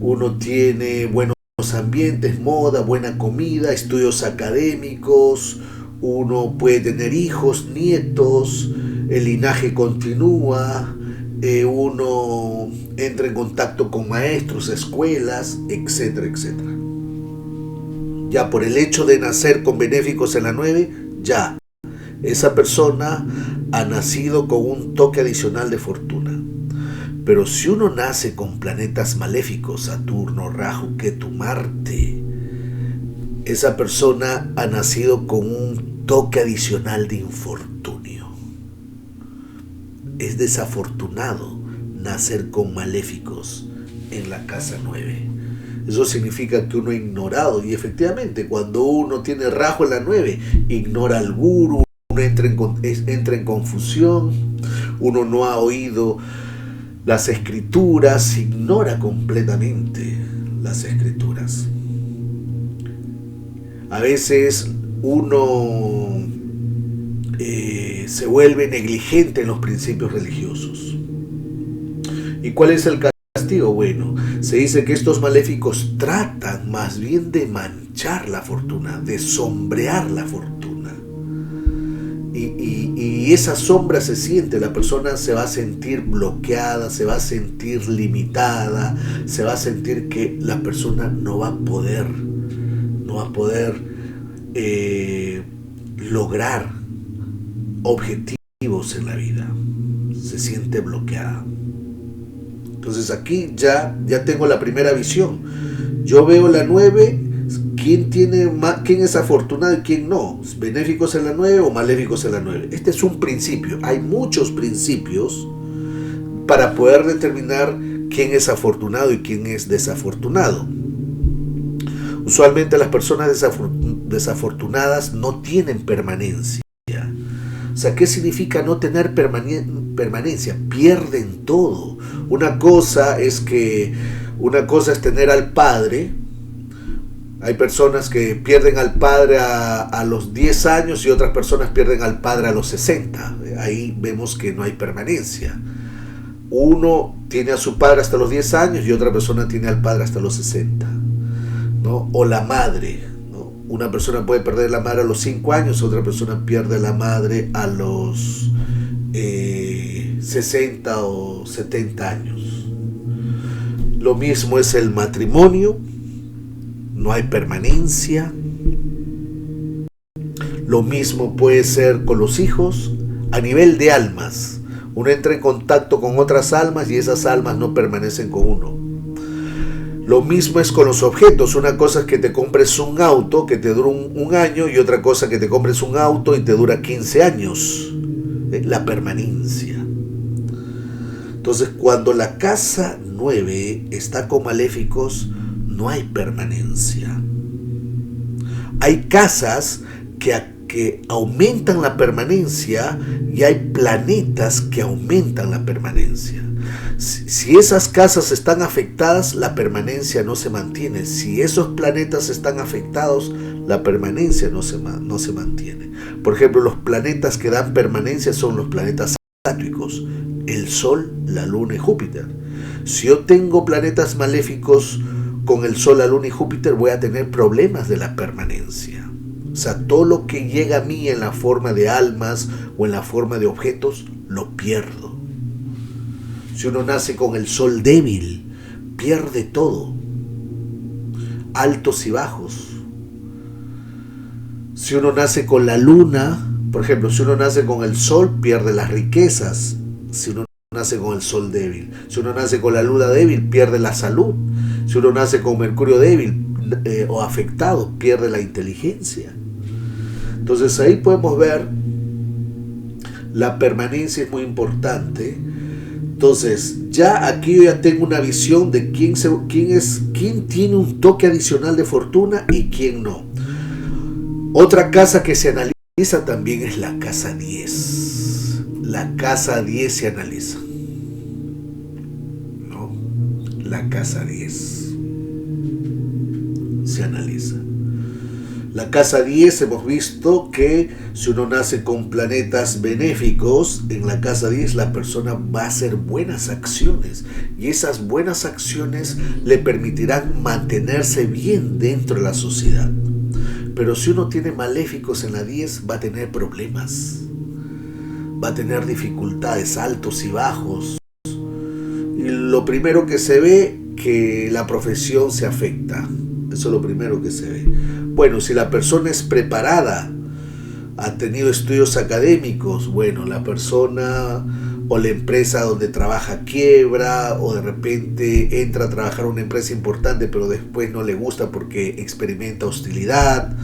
Speaker 1: uno tiene buenos ambientes, moda, buena comida, estudios académicos, uno puede tener hijos, nietos, el linaje continúa, uno entra en contacto con maestros, escuelas, etcétera, etcétera. Ya por el hecho de nacer con benéficos en la 9, ya esa persona ha nacido con un toque adicional de fortuna. Pero si uno nace con planetas maléficos, Saturno, Rahu, Ketu, Marte, esa persona ha nacido con un toque adicional de infortunio. Es desafortunado nacer con maléficos en la casa 9. Eso significa que uno ha ignorado, y efectivamente cuando uno tiene Rahu en la 9, ignora al gurú, uno entra en confusión, uno no ha oído las escrituras, ignora completamente las escrituras. A veces uno se vuelve negligente en los principios religiosos. ¿Y cuál es el castigo? Bueno, se dice que estos maléficos tratan más bien de manchar la fortuna, de sombrear la fortuna. Y esa sombra se siente, la persona se va a sentir bloqueada, se va a sentir limitada, se va a sentir que la persona no va a poder lograr objetivos en la vida, se siente bloqueada. Entonces aquí ya tengo la primera visión. Yo veo la 9, ¿quién es afortunado y quién no? ¿Benéficos en la 9 o maléficos en la 9? Este es un principio. Hay muchos principios para poder determinar quién es afortunado y quién es desafortunado. Usualmente las personas desafortunadas no tienen permanencia. O sea, ¿qué significa no tener permanencia? Pierden todo. Una cosa es tener al padre. Hay personas que pierden al padre a los 10 años y otras personas pierden al padre a los 60. Ahí vemos que no hay permanencia. Uno tiene a su padre hasta los 10 años y otra persona tiene al padre hasta los 60. ¿No? O la madre. ¿No? Una persona puede perder la madre a los 5 años, otra persona pierde la madre a los 60 o 70 años. Lo mismo es el matrimonio. No hay permanencia. Lo mismo puede ser con los hijos. A nivel de almas, uno entra en contacto con otras almas y esas almas no permanecen con uno. Lo mismo es con los objetos. Una cosa es que te compres un auto que te dura un año, y otra cosa que te compres un auto y te dura 15 años. La permanencia. Entonces, cuando la casa 9 está con maléficos, no hay permanencia. Hay casas que aumentan la permanencia, y hay planetas que aumentan la permanencia. Si esas casas están afectadas, la permanencia no se mantiene. Si esos planetas están afectados, la permanencia no se mantiene. Por ejemplo, los planetas que dan permanencia son los planetas sátvicos: el Sol, la Luna y Júpiter. Si yo tengo planetas maléficos con el Sol, la Luna y Júpiter, voy a tener problemas de la permanencia. O sea, todo lo que llega a mí en la forma de almas o en la forma de objetos, lo pierdo. Si uno nace con el Sol débil, pierde todo. Altos y bajos. Si uno nace con la Luna, por ejemplo, si uno nace con el Sol, pierde las riquezas. Si uno nace con el Sol débil. Si uno nace con la Luna débil, pierde la salud. Si uno nace con Mercurio débil o afectado, pierde la inteligencia. Entonces ahí podemos ver, la permanencia es muy importante. Entonces ya aquí yo ya tengo una visión de quién tiene un toque adicional de fortuna y quién no. Otra casa que se analiza también es la casa 10. La casa 10 se analiza, ¿no? La casa 10 se analiza. La casa 10 hemos visto que si uno nace con planetas benéficos, en la casa 10 la persona va a hacer buenas acciones, y esas buenas acciones le permitirán mantenerse bien dentro de la sociedad. Pero si uno tiene maléficos en la 10, va a tener problemas, va a tener dificultades, altos y bajos. Y lo primero que se ve, que la profesión se afecta. Eso es lo primero que se ve. Bueno, si la persona es preparada, ha tenido estudios académicos, bueno, la persona o la empresa donde trabaja quiebra, o de repente entra a trabajar en una empresa importante pero después no le gusta porque experimenta hostilidad,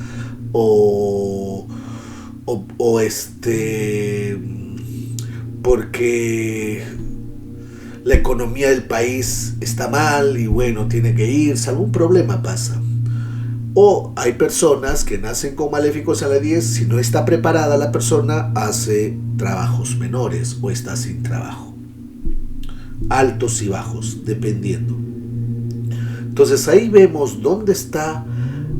Speaker 1: porque la economía del país está mal y bueno, tiene que irse, algún problema pasa. O hay personas que nacen con maléficos a la 10, si no está preparada la persona, hace trabajos menores o está sin trabajo. Altos y bajos, dependiendo. Entonces ahí vemos dónde está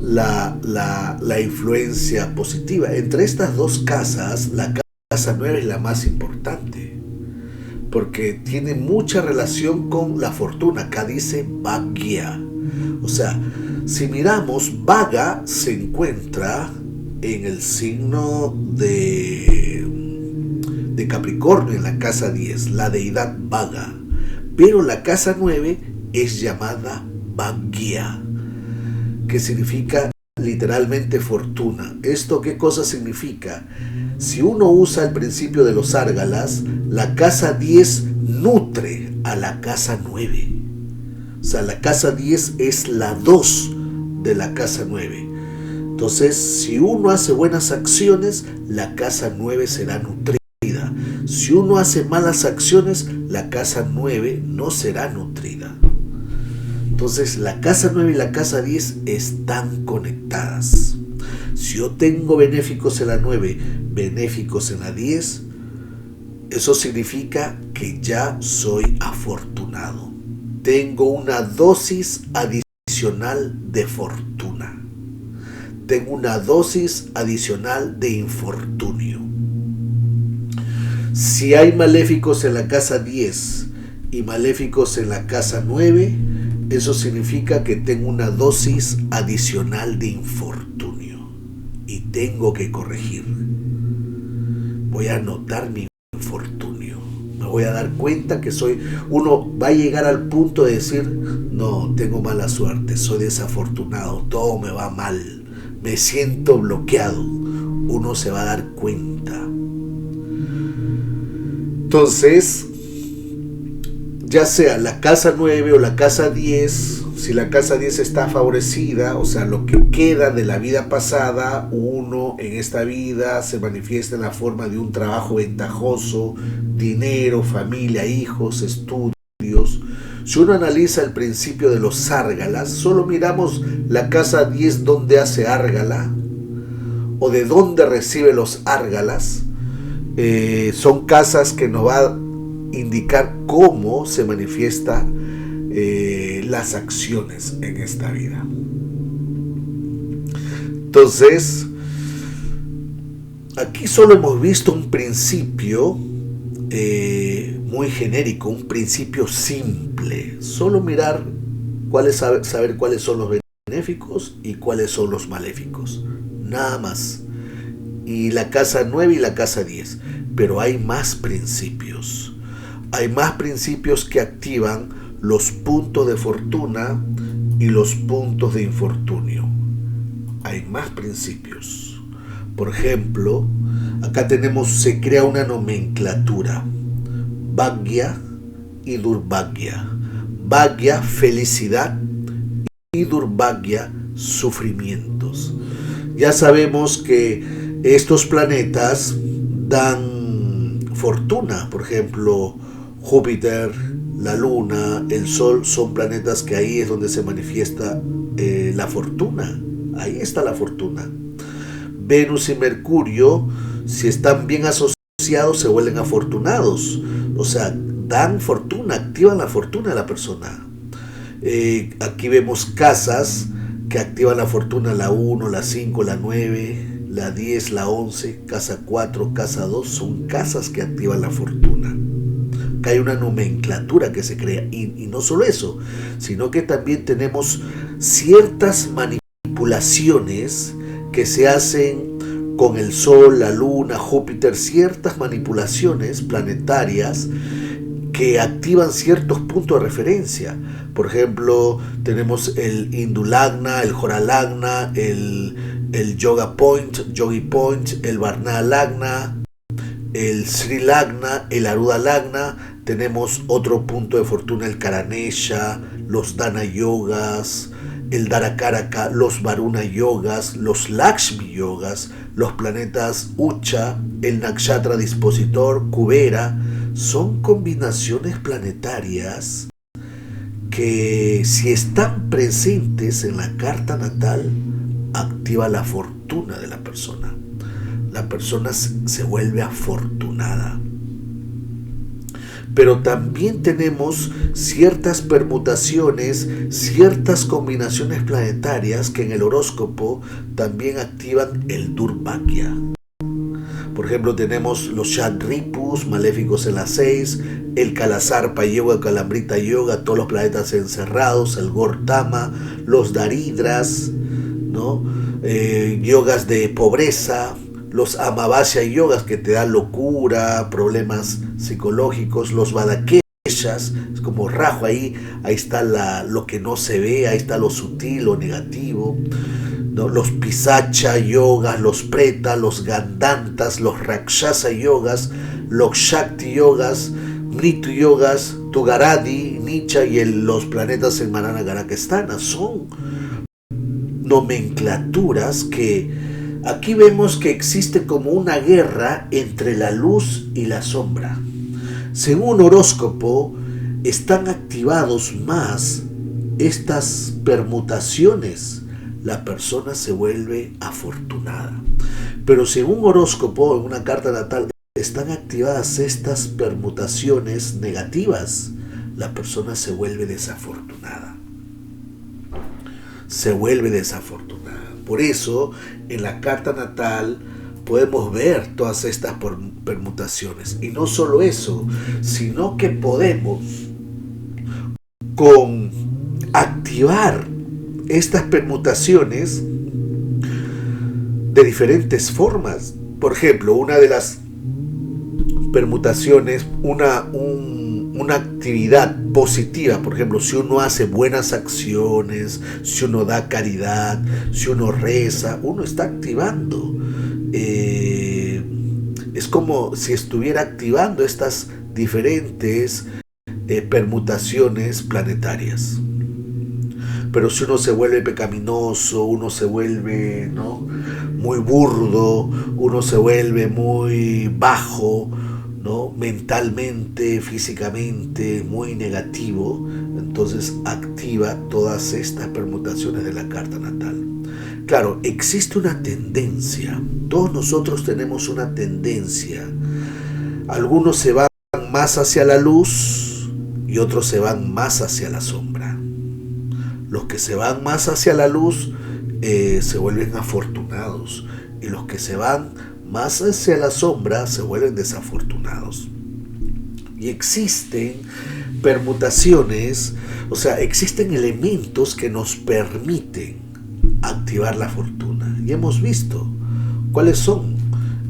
Speaker 1: la influencia positiva. Entre estas dos casas, la casa 9 es la más importante, porque tiene mucha relación con la fortuna. Acá dice Bhagya. O sea, si miramos, Vaga se encuentra en el signo de Capricornio, en la casa 10, la deidad Vaga. Pero la casa 9 es llamada Bhagya, que significa literalmente fortuna. ¿Esto qué cosa significa? Si uno usa el principio de los árgalas, la casa 10 nutre a la casa 9. O sea, la casa 10 es la 2 de la casa 9. Entonces, si uno hace buenas acciones, la casa 9 será nutrida. Si uno hace malas acciones, la casa 9 no será nutrida. Entonces, la casa 9 y la casa 10 están conectadas. Si yo tengo benéficos en la 9, benéficos en la 10, eso significa que ya soy afortunado. Tengo una dosis adicional de fortuna. Tengo una dosis adicional de infortunio. Si hay maléficos en la casa 10 y maléficos en la casa 9, eso significa que tengo una dosis adicional de infortunio y tengo que corregir. Voy a anotar mi infortunio. Me voy a dar cuenta que uno va a llegar al punto de decir, no, tengo mala suerte, soy desafortunado, todo me va mal, me siento bloqueado. Uno se va a dar cuenta. Entonces, ya sea la casa 9 o la casa 10 si la casa 10 está favorecida, o sea, lo que queda de la vida pasada, uno en esta vida se manifiesta en la forma de un trabajo ventajoso, dinero, familia, hijos, estudios. Si uno analiza el principio de los árgalas, solo miramos la casa 10 donde hace árgala o de dónde recibe los árgalas. Son casas que nos va a indicar cómo se manifiesta las acciones en esta vida. Entonces, aquí solo hemos visto un principio muy genérico, un principio simple. Solo mirar saber cuáles son los benéficos y cuáles son los maléficos. Nada más. Y la casa 9 y la casa 10. Pero hay más principios. Hay más principios que activan los puntos de fortuna y los puntos de infortunio. Hay más principios. Por ejemplo, acá se crea una nomenclatura. Bhagya y Durbhagya. Bhagya, felicidad, y Durbhagya, sufrimientos. Ya sabemos que estos planetas dan fortuna. Por ejemplo, Júpiter, la Luna, el Sol son planetas que ahí es donde se manifiesta la fortuna. Ahí está la fortuna. Venus y Mercurio, si están bien asociados, se vuelven afortunados. O sea, dan fortuna, activan la fortuna de la persona. Aquí vemos casas que activan la fortuna: la 1, la 5, la 9, la 10, la 11, casa 4, casa 2, son casas que activan la fortuna. Acá hay una nomenclatura que se crea, y no solo eso, sino que también tenemos ciertas manipulaciones que se hacen con el Sol, la Luna, Júpiter, ciertas manipulaciones planetarias que activan ciertos puntos de referencia. Por ejemplo, tenemos el Hindu Lagna, el Hora Lagna, el Yoga Point, Yogi Point, el Varna Lagna, el Sri Lagna, el Aruda Lagna. Tenemos otro punto de fortuna, el Karanesha, los Dana Yogas, el Dharakaraka, los Varuna Yogas, los Lakshmi Yogas, los planetas Ucha, el Nakshatra dispositor, Kubera. Son combinaciones planetarias que, si están presentes en la carta natal, activa la fortuna de la persona. La persona se vuelve afortunada. Pero también tenemos ciertas permutaciones, ciertas combinaciones planetarias que en el horóscopo también activan el Durbhagya. Por ejemplo, tenemos los Shadripus, maléficos en las 6, el Kalasarpa Yoga, el Kalambrita Yoga, todos los planetas encerrados, el Gortama, los Daridras, ¿no? Yogas de pobreza, los Amavasya Yogas que te dan locura, problemas psicológicos, los Vadakeshas, es como Rajo, ahí está lo que no se ve, ahí está lo sutil, lo negativo, ¿no? Los Pisacha Yogas, los Preta, los Gandantas, los Rakshasa Yogas, los Shakti Yogas, Mritu Yogas, Tugaradi, Nicha y los planetas en Marana Garakestana. Son nomenclaturas que aquí vemos que existe como una guerra entre la luz y la sombra. Según horóscopo, están activados más estas permutaciones. La persona se vuelve afortunada. Pero según horóscopo, en una carta natal, están activadas estas permutaciones negativas. La persona se vuelve desafortunada. Se vuelve desafortunada. Por eso, en la carta natal podemos ver todas estas permutaciones. Y no solo eso, sino que podemos activar estas permutaciones de diferentes formas. Por ejemplo, una de las permutaciones, una actividad positiva. Por ejemplo, si uno hace buenas acciones, si uno da caridad, si uno reza, uno está activando. Es como si estuviera activando estas diferentes permutaciones planetarias. Pero si uno se vuelve pecaminoso, uno se vuelve, ¿no?, muy burdo, uno se vuelve muy bajo, ¿no?, mentalmente, físicamente, muy negativo, entonces activa todas estas permutaciones de la carta natal. Claro, existe una tendencia, todos nosotros tenemos una tendencia. Algunos se van más hacia la luz y otros se van más hacia la sombra. Los que se van más hacia la luz se vuelven afortunados, y los que se van más hacia la sombra se vuelven desafortunados. Y existen permutaciones, o sea, existen elementos que nos permiten activar la fortuna. Y hemos visto cuáles son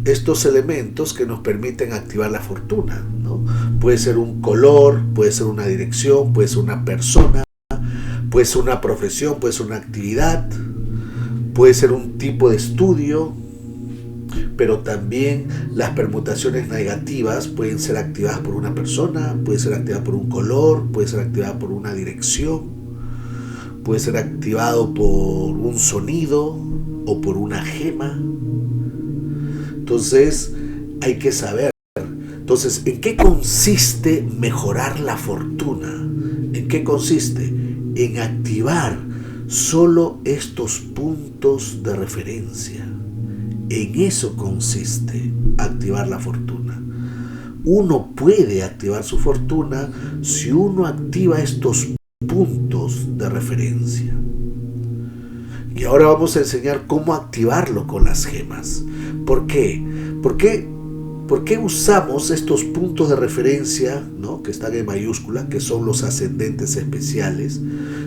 Speaker 1: estos elementos que nos permiten activar la fortuna, ¿no? Puede ser un color, puede ser una dirección, puede ser una persona, puede ser una profesión, puede ser una actividad, puede ser un tipo de estudio, pero también las permutaciones negativas pueden ser activadas por una persona, puede ser activada por un color, puede ser activada por una dirección, puede ser activado por un sonido o por una gema. Entonces hay que saber. Entonces, ¿en qué consiste mejorar la fortuna? ¿En qué consiste? En activar solo estos puntos de referencia. En eso consiste activar la fortuna. Uno puede activar su fortuna si uno activa estos puntos de referencia. Y ahora vamos a enseñar cómo activarlo con las gemas. ¿Por qué? ¿Por qué usamos estos puntos de referencia, ¿no?, que están en mayúscula, que son los ascendentes especiales?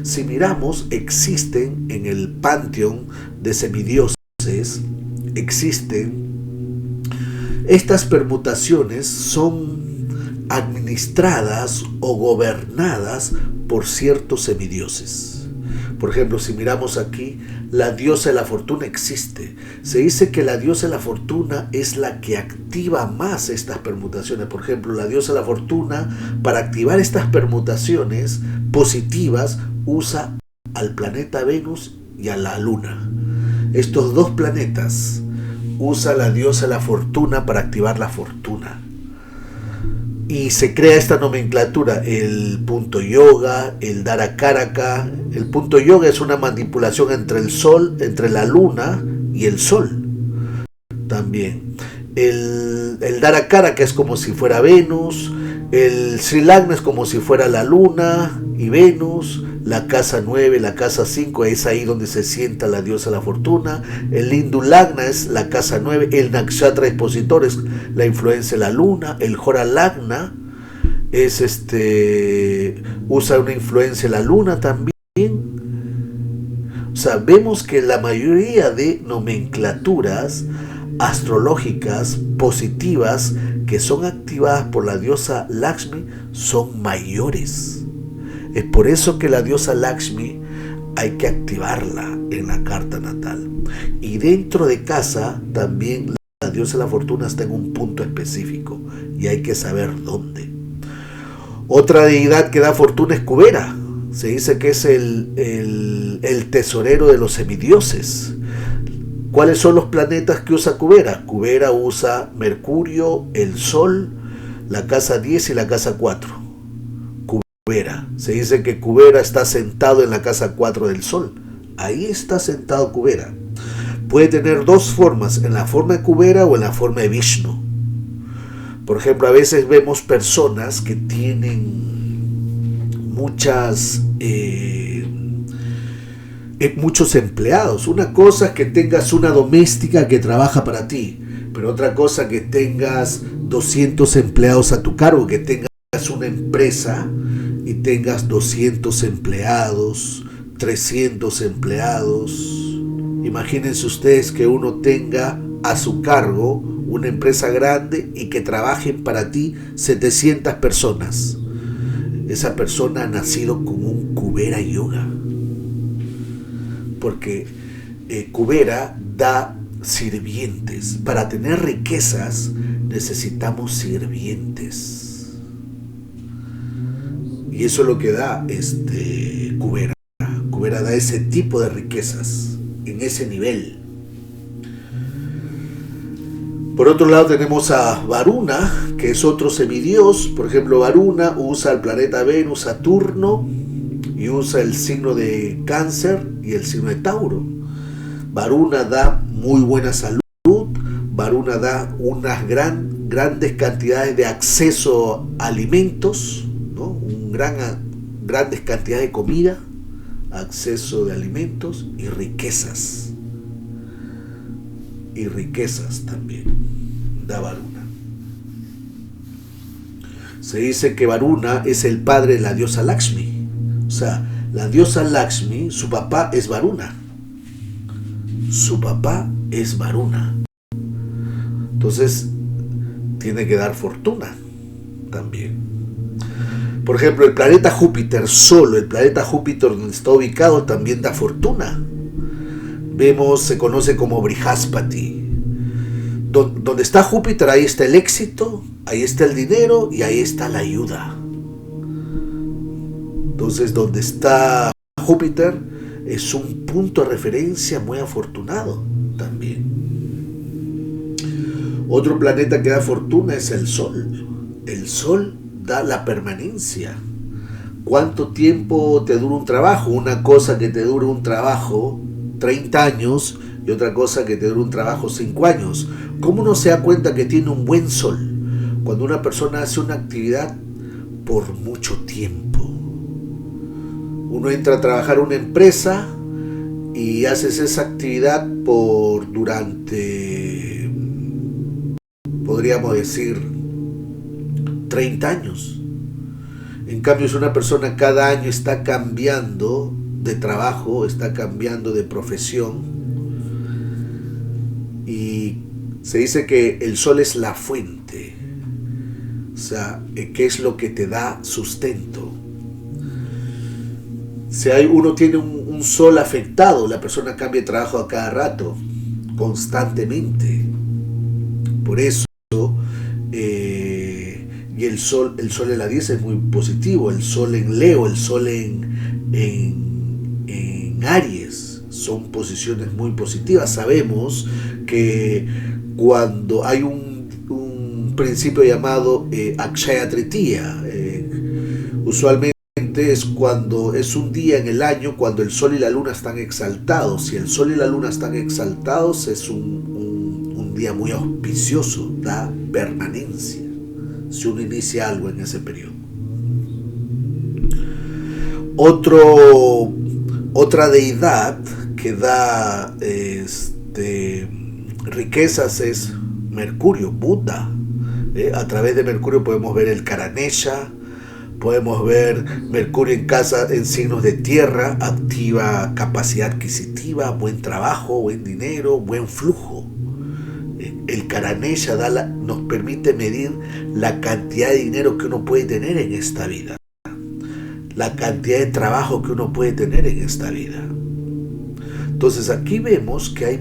Speaker 1: Si miramos, existen en el panteón de semidioses, existen estas permutaciones, son administradas o gobernadas por ciertos semidioses. Por ejemplo, si miramos aquí, la diosa de la fortuna existe. Se dice que la diosa de la fortuna es la que activa más estas permutaciones. Por ejemplo, la diosa de la fortuna, para activar estas permutaciones positivas, usa al planeta Venus y a la Luna. Estos dos planetas usa la diosa de la fortuna para activar la fortuna. Y se crea esta nomenclatura, el punto yoga, el dharakaraka. El punto yoga es una manipulación entre el sol, entre la luna y el sol. También el dharakaraka es como si fuera Venus, el Sri Lagna es como si fuera la luna y Venus, la casa 9, la casa 5 es ahí donde se sienta la diosa de la fortuna, el Hindu Lagna es la casa 9, el Nakshatra expositor es la influencia de la luna, el Hora Lagna es usa una influencia de la luna también. O sea, vemos que la mayoría de nomenclaturas astrológicas positivas que son activadas por la diosa Lakshmi son mayores. Es por eso que la diosa Lakshmi hay que activarla en la carta natal. Y dentro de casa también la diosa de la fortuna está en un punto específico y hay que saber dónde. Otra deidad que da fortuna es Kubera. Se dice que es el tesorero de los semidioses. ¿Cuáles son los planetas que usa Kubera? Kubera usa Mercurio, el Sol, la casa 10 y la casa 4. Kubera. Se dice que Kubera está sentado en la casa 4 del Sol. Ahí está sentado Kubera. Puede tener dos formas, en la forma de Kubera o en la forma de Vishnu. Por ejemplo, a veces vemos personas que tienen muchos empleados. Una cosa es que tengas una doméstica que trabaja para ti, pero otra cosa que tengas 200 empleados a tu cargo, que tengas una empresa y tengas 200 empleados, 300 empleados. Imagínense ustedes que uno tenga a su cargo una empresa grande y que trabajen para ti 700 personas. Esa persona ha nacido con un Kubera Yoga. Porque Kubera da sirvientes. Para tener riquezas necesitamos sirvientes. Y eso es lo que da Kubera. ese tipo de riquezas, en ese nivel. Por otro lado tenemos a Varuna, que es otro semidios. Por ejemplo, Varuna usa el planeta Venus, Saturno, y usa el signo de Cáncer y el signo de Tauro. Varuna da muy buena salud, Varuna da unas grandes cantidades de acceso a alimentos, ¿no? Grandes cantidades de comida, acceso de alimentos y riquezas. Y riquezas también da Varuna. Se dice que Varuna es el padre de la diosa Lakshmi. O sea, la diosa Lakshmi, su papá es Varuna. Su papá es Varuna. Entonces, tiene que dar fortuna también. Por ejemplo, el planeta Júpiter solo, el planeta Júpiter donde está ubicado, también da fortuna. Vemos, se conoce como Brihaspati. Donde está Júpiter, ahí está el éxito, ahí está el dinero y ahí está la ayuda. Entonces, donde está Júpiter es un punto de referencia muy afortunado también. Otro planeta que da fortuna es el Sol. El Sol da la permanencia. ¿Cuánto tiempo te dura un trabajo? Una cosa que te dura un trabajo 30 años y otra cosa que te dura un trabajo 5 años. ¿Cómo uno se da cuenta que tiene un buen sol? Cuando una persona hace una actividad por mucho tiempo. Uno entra a trabajar en una empresa y haces esa actividad durante, podríamos decir, 30 años. En cambio, si una persona cada año está cambiando de trabajo, está cambiando de profesión, y se dice que el sol es la fuente, o sea, que es lo que te da sustento. Si uno tiene un sol afectado, la persona cambia de trabajo a cada rato, constantemente. Por eso, y el sol en la 10 es muy positivo, el sol en Leo, el sol en Aries, son posiciones muy positivas. Sabemos que cuando hay un principio llamado Akshaya Tritiya, usualmente es cuando es un día en el año cuando el sol y la luna están exaltados. Si el sol y la luna están exaltados, es un día muy auspicioso, da permanencia si uno inicia algo en ese periodo. Otra deidad que da riquezas es Mercurio, Buda. A través de Mercurio podemos ver el Karanesha, podemos ver Mercurio en signos de tierra, activa capacidad adquisitiva, buen trabajo, buen dinero, buen flujo. El Karanesha nos permite medir la cantidad de dinero que uno puede tener en esta vida, la cantidad de trabajo que uno puede tener en esta vida. Entonces aquí vemos que hay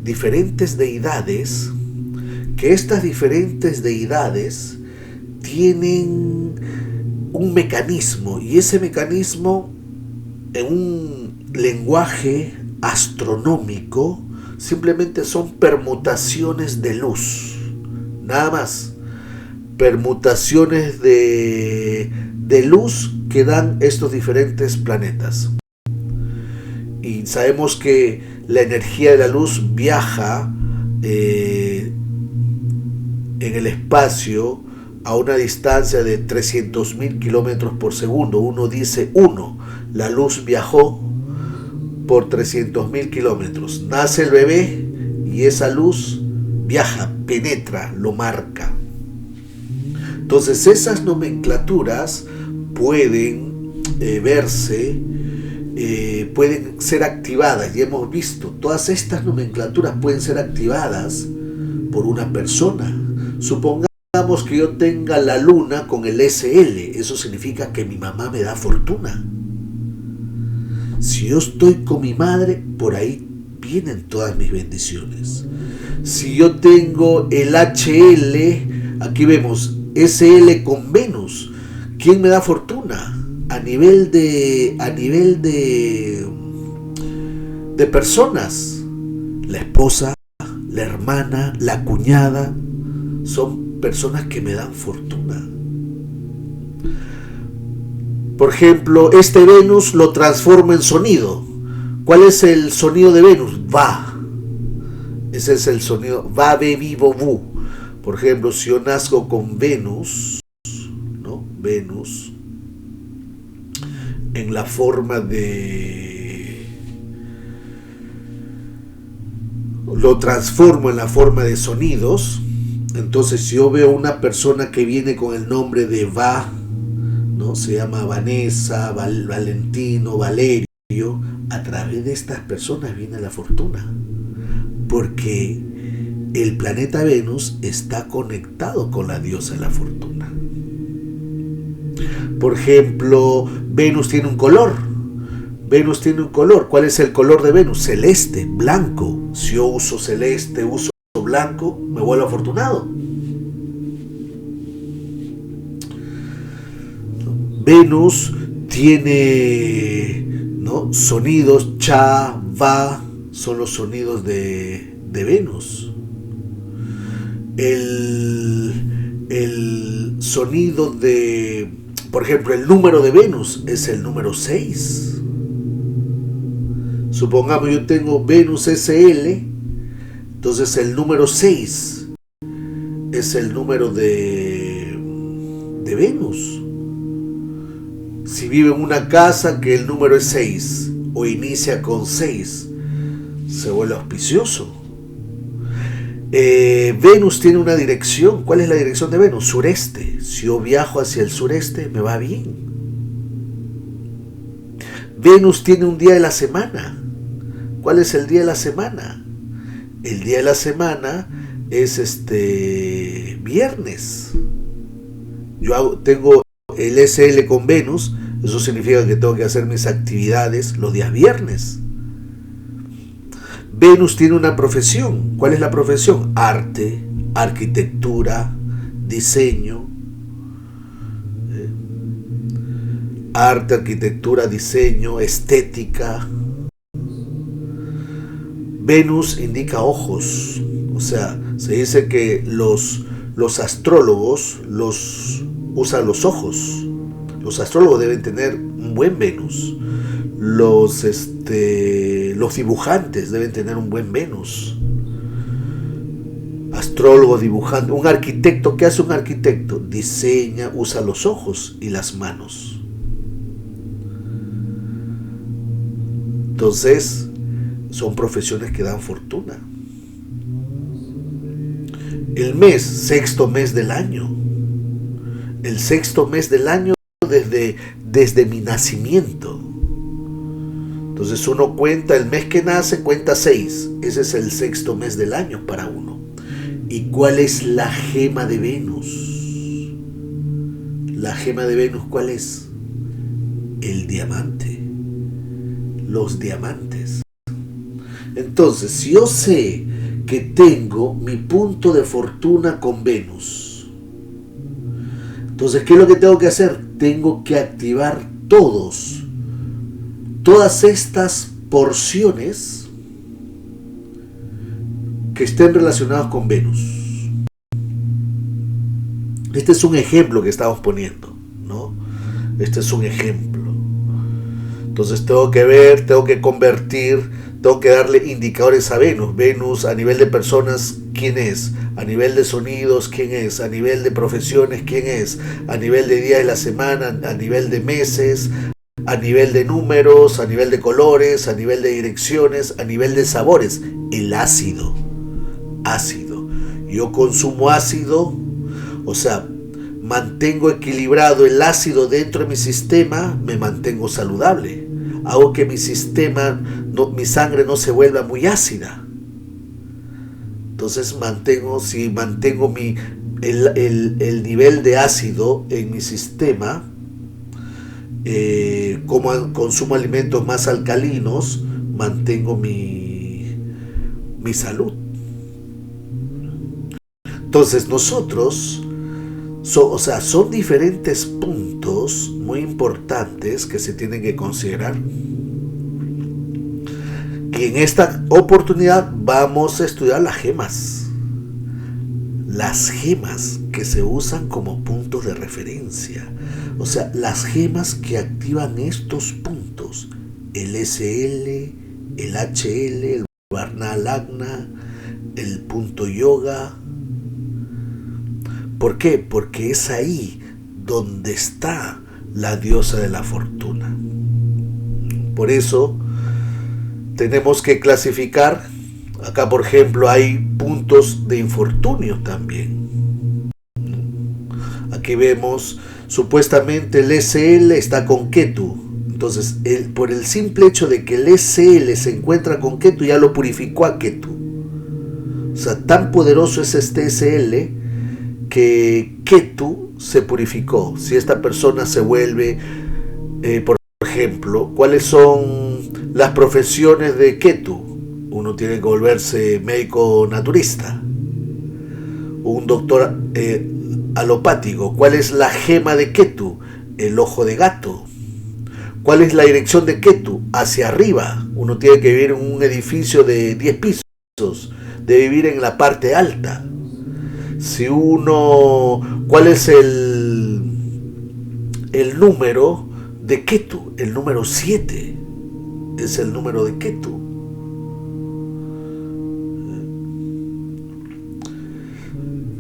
Speaker 1: diferentes deidades, que estas diferentes deidades tienen un mecanismo, y ese mecanismo en un lenguaje astronómico simplemente son permutaciones de luz, nada más, permutaciones de luz que dan estos diferentes planetas. Y sabemos que la energía de la luz viaja en el espacio a una distancia de 300.000 kilómetros por segundo. Uno dice la luz viajó por 300.000 kilómetros. Nace el bebé y esa luz viaja, penetra, lo marca. Entonces esas nomenclaturas pueden verse, pueden ser activadas, y hemos visto, todas estas nomenclaturas pueden ser activadas por una persona. Supongamos que yo tenga la luna con el SL, eso significa que mi mamá me da fortuna. Si yo estoy con mi madre, por ahí vienen todas mis bendiciones. Si yo tengo el HL, aquí vemos SL con Venus, ¿quién me da fortuna? A nivel de de personas. La esposa, la hermana, la cuñada, son personas que me dan fortuna. Por ejemplo, este Venus lo transformo en sonido. ¿Cuál es el sonido de Venus? Va. Ese es el sonido. Va, ve, vivo, bu. Por ejemplo, si yo nazco con Venus, ¿no? Venus, en la forma de... lo transformo en la forma de sonidos. Entonces, si yo veo una persona que viene con el nombre de Va, ¿no? Se llama Vanessa, Valentino, Valerio. A través de estas personas viene la fortuna, porque el planeta Venus está conectado con la diosa de la fortuna. Por ejemplo, Venus tiene un color. Venus tiene un color. ¿Cuál es el color de Venus? Celeste, blanco. Si yo uso celeste, uso blanco, me vuelvo afortunado. Venus tiene, ¿no?, sonidos. Cha, va, son los sonidos de Venus. El sonido de, por ejemplo, el número de Venus es el número 6. Supongamos yo tengo Venus SL, entonces el número 6 es el número de Venus. Si vive en una casa que el número es 6 o inicia con 6, se vuelve auspicioso. Venus tiene una dirección. ¿Cuál es la dirección de Venus? Sureste. Si yo viajo hacia el sureste, me va bien. Venus tiene un día de la semana. ¿Cuál es el día de la semana? El día de la semana es viernes. Yo tengo el SL con Venus. Eso significa que tengo que hacer mis actividades los días viernes. Venus tiene una profesión. ¿Cuál es la profesión? Arte, arquitectura, diseño. Arte, arquitectura, diseño, estética. Venus indica ojos. O sea, se dice que los astrólogos usan los ojos. Los astrólogos deben tener un buen Venus. Los dibujantes deben tener un buen Venus. Astrólogo, dibujante. Un arquitecto, ¿qué hace un arquitecto? Diseña, usa los ojos y las manos. Entonces, son profesiones que dan fortuna. El mes, sexto mes del año. El sexto mes del año desde mi nacimiento. Entonces uno cuenta el mes que nace, cuenta 6. Ese es el sexto mes del año para uno. ¿Y cuál es la gema de Venus? La gema de Venus, ¿cuál es? El diamante. Los diamantes. Entonces, si yo sé que tengo mi punto de fortuna con Venus, entonces, ¿qué es lo que tengo que hacer? Tengo que activar todas estas porciones que estén relacionadas con Venus. Este es un ejemplo que estamos poniendo, ¿no? Este es un ejemplo. Entonces tengo que ver, tengo que convertir, tengo que darle indicadores a Venus. Venus a nivel de personas, ¿quién es? A nivel de sonidos, ¿quién es? A nivel de profesiones, ¿quién es? A nivel de días de la semana, a nivel de meses, a nivel de números, a nivel de colores, a nivel de direcciones, a nivel de sabores. El ácido. Ácido. Yo consumo ácido, o sea, mantengo equilibrado el ácido dentro de mi sistema, me mantengo saludable. Hago que mi sistema, mi sangre no se vuelva muy ácida. Entonces si mantengo el nivel de ácido en mi sistema, consumo alimentos más alcalinos, mantengo mi salud. Entonces nosotros, son diferentes puntos muy importantes que se tienen que considerar. Y en esta oportunidad vamos a estudiar las gemas. Las gemas que se usan como puntos de referencia. O sea, las gemas que activan estos puntos. El SL, el HL, el Varna Lagna, el punto yoga. ¿Por qué? Porque es ahí donde está la diosa de la fortuna. Por eso tenemos que clasificar. Acá, por ejemplo, hay puntos de infortunio también. Aquí vemos, supuestamente el SL está con Ketu. Entonces, por el simple hecho de que el SL se encuentra con Ketu, ya lo purificó a Ketu. O sea, tan poderoso es este SL que Ketu se purificó. Si esta persona se vuelve, por ejemplo, ¿cuáles son las profesiones de Ketu? Uno tiene que volverse médico naturista, un doctor alopático. ¿Cuál es la gema de Ketu? El ojo de gato. ¿Cuál es la dirección de Ketu? Hacia arriba. Uno tiene que vivir en un edificio de 10 pisos, de vivir en la parte alta. Si uno, ¿cuál es el número de Ketu? El número 7 es el número de Ketu.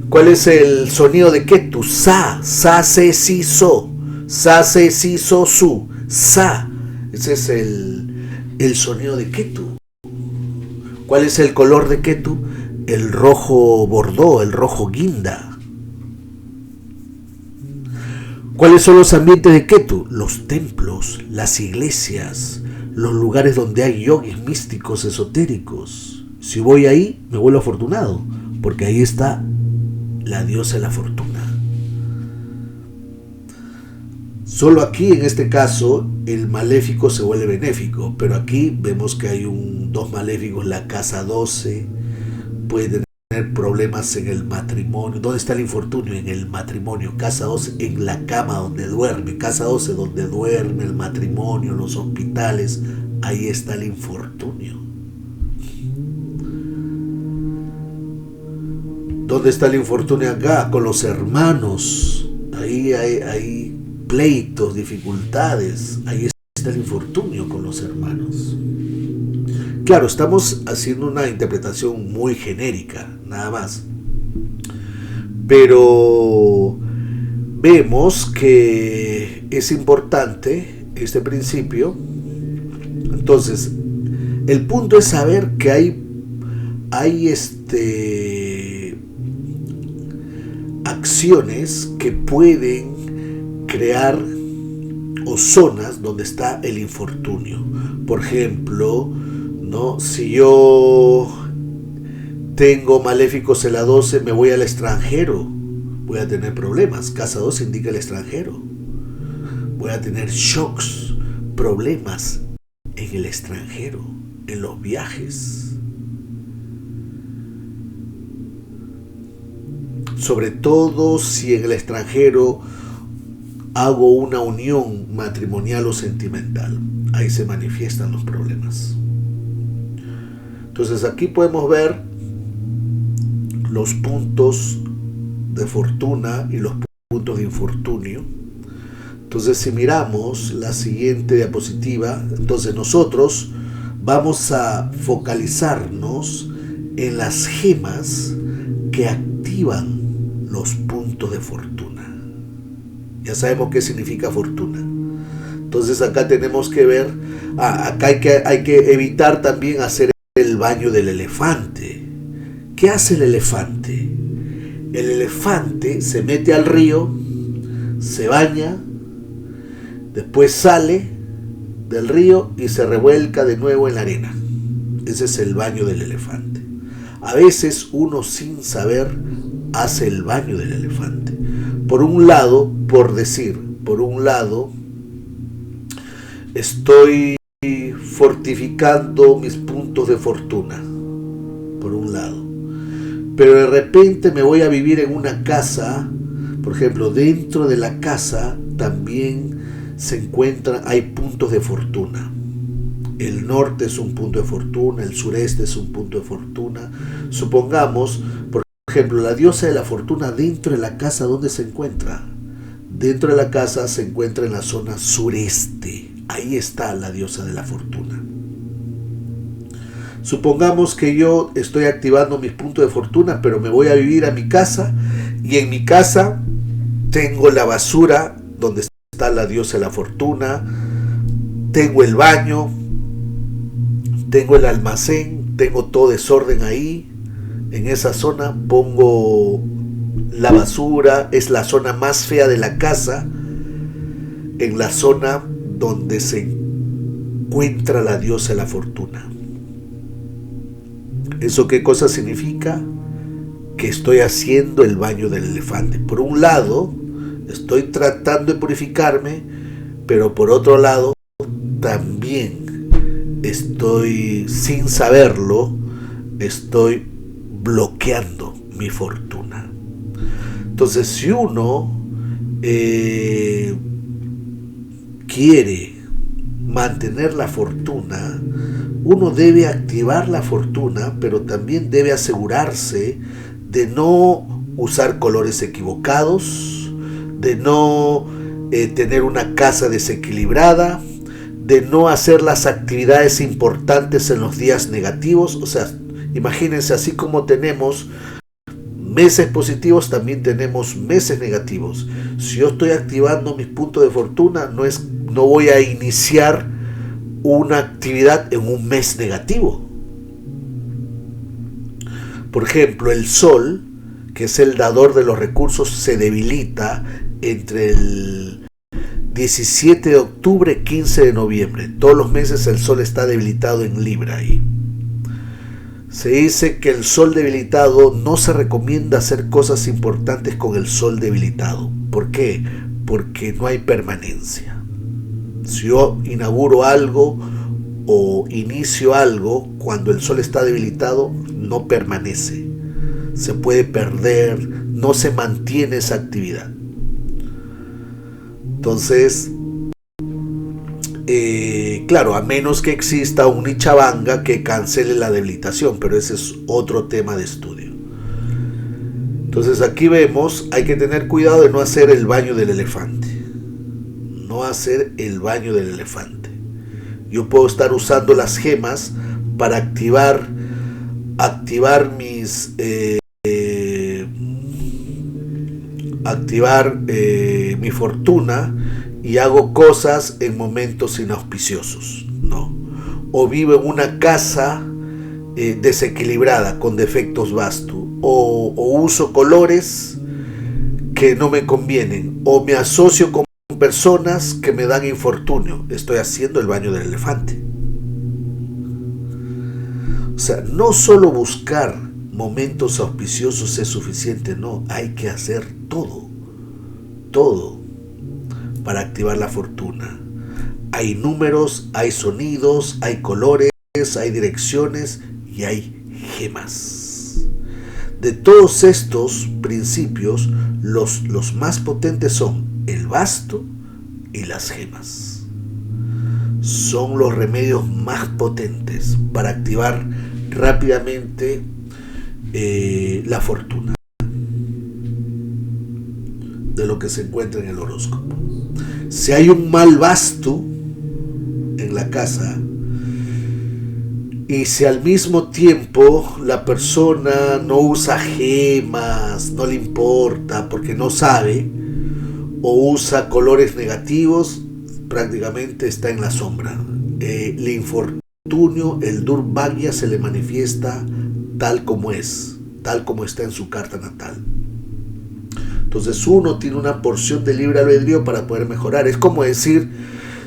Speaker 1: ¿Cuál es el sonido de Ketu? Sa, se, si, so. Sa, se, si, so, su. Sa. Ese es el sonido de Ketu. ¿Cuál es el color de Ketu? El rojo bordó, el rojo guinda. ¿Cuáles son los ambientes de Ketu? Los templos, las iglesias, los lugares donde hay yogis místicos, esotéricos. Si voy ahí, me vuelvo afortunado, porque ahí está la diosa de la fortuna. Solo aquí, en este caso, el maléfico se vuelve benéfico, pero aquí vemos que hay dos maléficos, la casa 12, puede tener problemas en el matrimonio. ¿Dónde está el infortunio? En el matrimonio. Casa 12, en la cama donde duerme. Casa 12, donde duerme, el matrimonio, los hospitales, ahí está el infortunio. ¿Dónde está el infortunio acá? Con los hermanos. Ahí hay pleitos, dificultades. Ahí está el infortunio con los hermanos. Claro, estamos haciendo una interpretación muy genérica, nada más. Pero vemos que es importante este principio. Entonces, el punto es saber que hay acciones que pueden crear o zonas donde está el infortunio. Por ejemplo, ¿no? Si yo tengo maléficos en la 12, me voy al extranjero, voy a tener problemas. Casa 12 indica el extranjero. Voy a tener shocks, problemas en el extranjero, en los viajes. Sobre todo si en el extranjero hago una unión matrimonial o sentimental. Ahí se manifiestan los problemas. Entonces aquí podemos ver los puntos de fortuna y los puntos de infortunio. Entonces si miramos la siguiente diapositiva, entonces nosotros vamos a focalizarnos en las gemas que activan los puntos de fortuna. Ya sabemos qué significa fortuna. Entonces acá tenemos que ver, acá hay que evitar también hacer el baño del elefante. ¿Qué hace el elefante? El elefante se mete al río, se baña, después sale del río y se revuelca de nuevo en la arena. Ese es el baño del elefante. A veces uno sin saber hace el baño del elefante. Por un lado, estoy fortificando mis puntos de fortuna, por un lado. Pero de repente me voy a vivir en una casa, por ejemplo, dentro de la casa también hay puntos de fortuna. el norte es un punto de fortuna, el sureste es un punto de fortuna. Supongamos, por ejemplo, la diosa de la fortuna dentro de la casa, ¿dónde se encuentra? Dentro de la casa se encuentra en la zona sureste. Ahí está la diosa de la fortuna. Supongamos que yo estoy activando mis puntos de fortuna, pero me voy a vivir a mi casa, y en mi casa tengo la basura donde está la diosa de la fortuna, tengo el baño, tengo el almacén, tengo todo desorden ahí. En esa zona pongo la basura, es la zona más fea de la casa, en la zona donde se encuentra la diosa de la fortuna. ¿Eso qué cosa significa? Que estoy haciendo el baño del elefante. Por un lado, estoy tratando de purificarme, pero por otro lado, también estoy, sin saberlo, estoy bloqueando mi fortuna. Entonces, si uno quiere mantener la fortuna, uno debe activar la fortuna, pero también debe asegurarse de no usar colores equivocados, de no tener una casa desequilibrada, de no hacer las actividades importantes en los días negativos. O sea, imagínense, así como tenemos meses positivos, también tenemos meses negativos. Si yo estoy activando mis puntos de fortuna, no voy a iniciar una actividad en un mes negativo. Por ejemplo, el sol, que es el dador de los recursos, se debilita entre el 17 de octubre y 15 de noviembre. Todos los meses el sol está debilitado en Libra ahí. Se dice que el sol debilitado no se recomienda hacer cosas importantes con el sol debilitado. ¿Por qué? Porque no hay permanencia. Si yo inauguro algo o inicio algo, cuando el sol está debilitado, no permanece. Se puede perder, no se mantiene esa actividad. Entonces, claro, a menos que exista un nichavanga que cancele la debilitación, pero ese es otro tema de estudio. Entonces aquí vemos, hay que tener cuidado de no hacer el baño del elefante. No hacer el baño del elefante. Yo puedo estar usando las gemas para activar mi fortuna, y hago cosas en momentos inauspiciosos, ¿no? O vivo en una casa desequilibrada, con defectos vastu, o uso colores que no me convienen, o me asocio con personas que me dan infortunio. Estoy haciendo el baño del elefante. O sea, no solo buscar momentos auspiciosos es suficiente, no, hay que hacer todo para activar la fortuna. Hay números, hay sonidos, hay colores, hay direcciones y hay gemas. De todos estos principios, los más potentes son el basto y las gemas. Son los remedios más potentes para activar rápidamente la fortuna de lo que se encuentra en el horóscopo. Si hay un mal vastu en la casa, y si al mismo tiempo la persona no usa gemas, no le importa porque no sabe, o usa colores negativos, prácticamente está en la sombra. El infortunio, el Durbagya, se le manifiesta tal como es, tal como está en su carta natal. Entonces uno tiene una porción de libre albedrío para poder mejorar. Es como decir,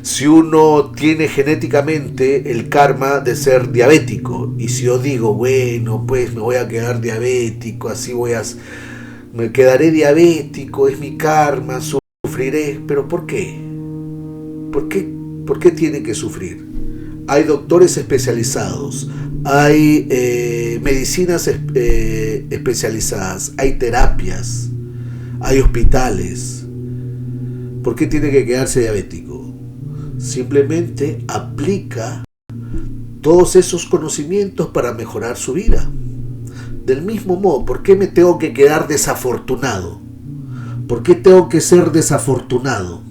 Speaker 1: si uno tiene genéticamente el karma de ser diabético, y si yo digo, bueno, pues me voy a quedar diabético, me quedaré diabético, es mi karma, sufriré. ¿Pero por qué? ¿Por qué tiene que sufrir? Hay doctores especializados, hay medicinas especializadas, hay terapias, hay hospitales. ¿Por qué tiene que quedarse diabético? Simplemente aplica todos esos conocimientos para mejorar su vida. Del mismo modo, ¿por qué me tengo que quedar desafortunado? ¿Por qué tengo que ser desafortunado?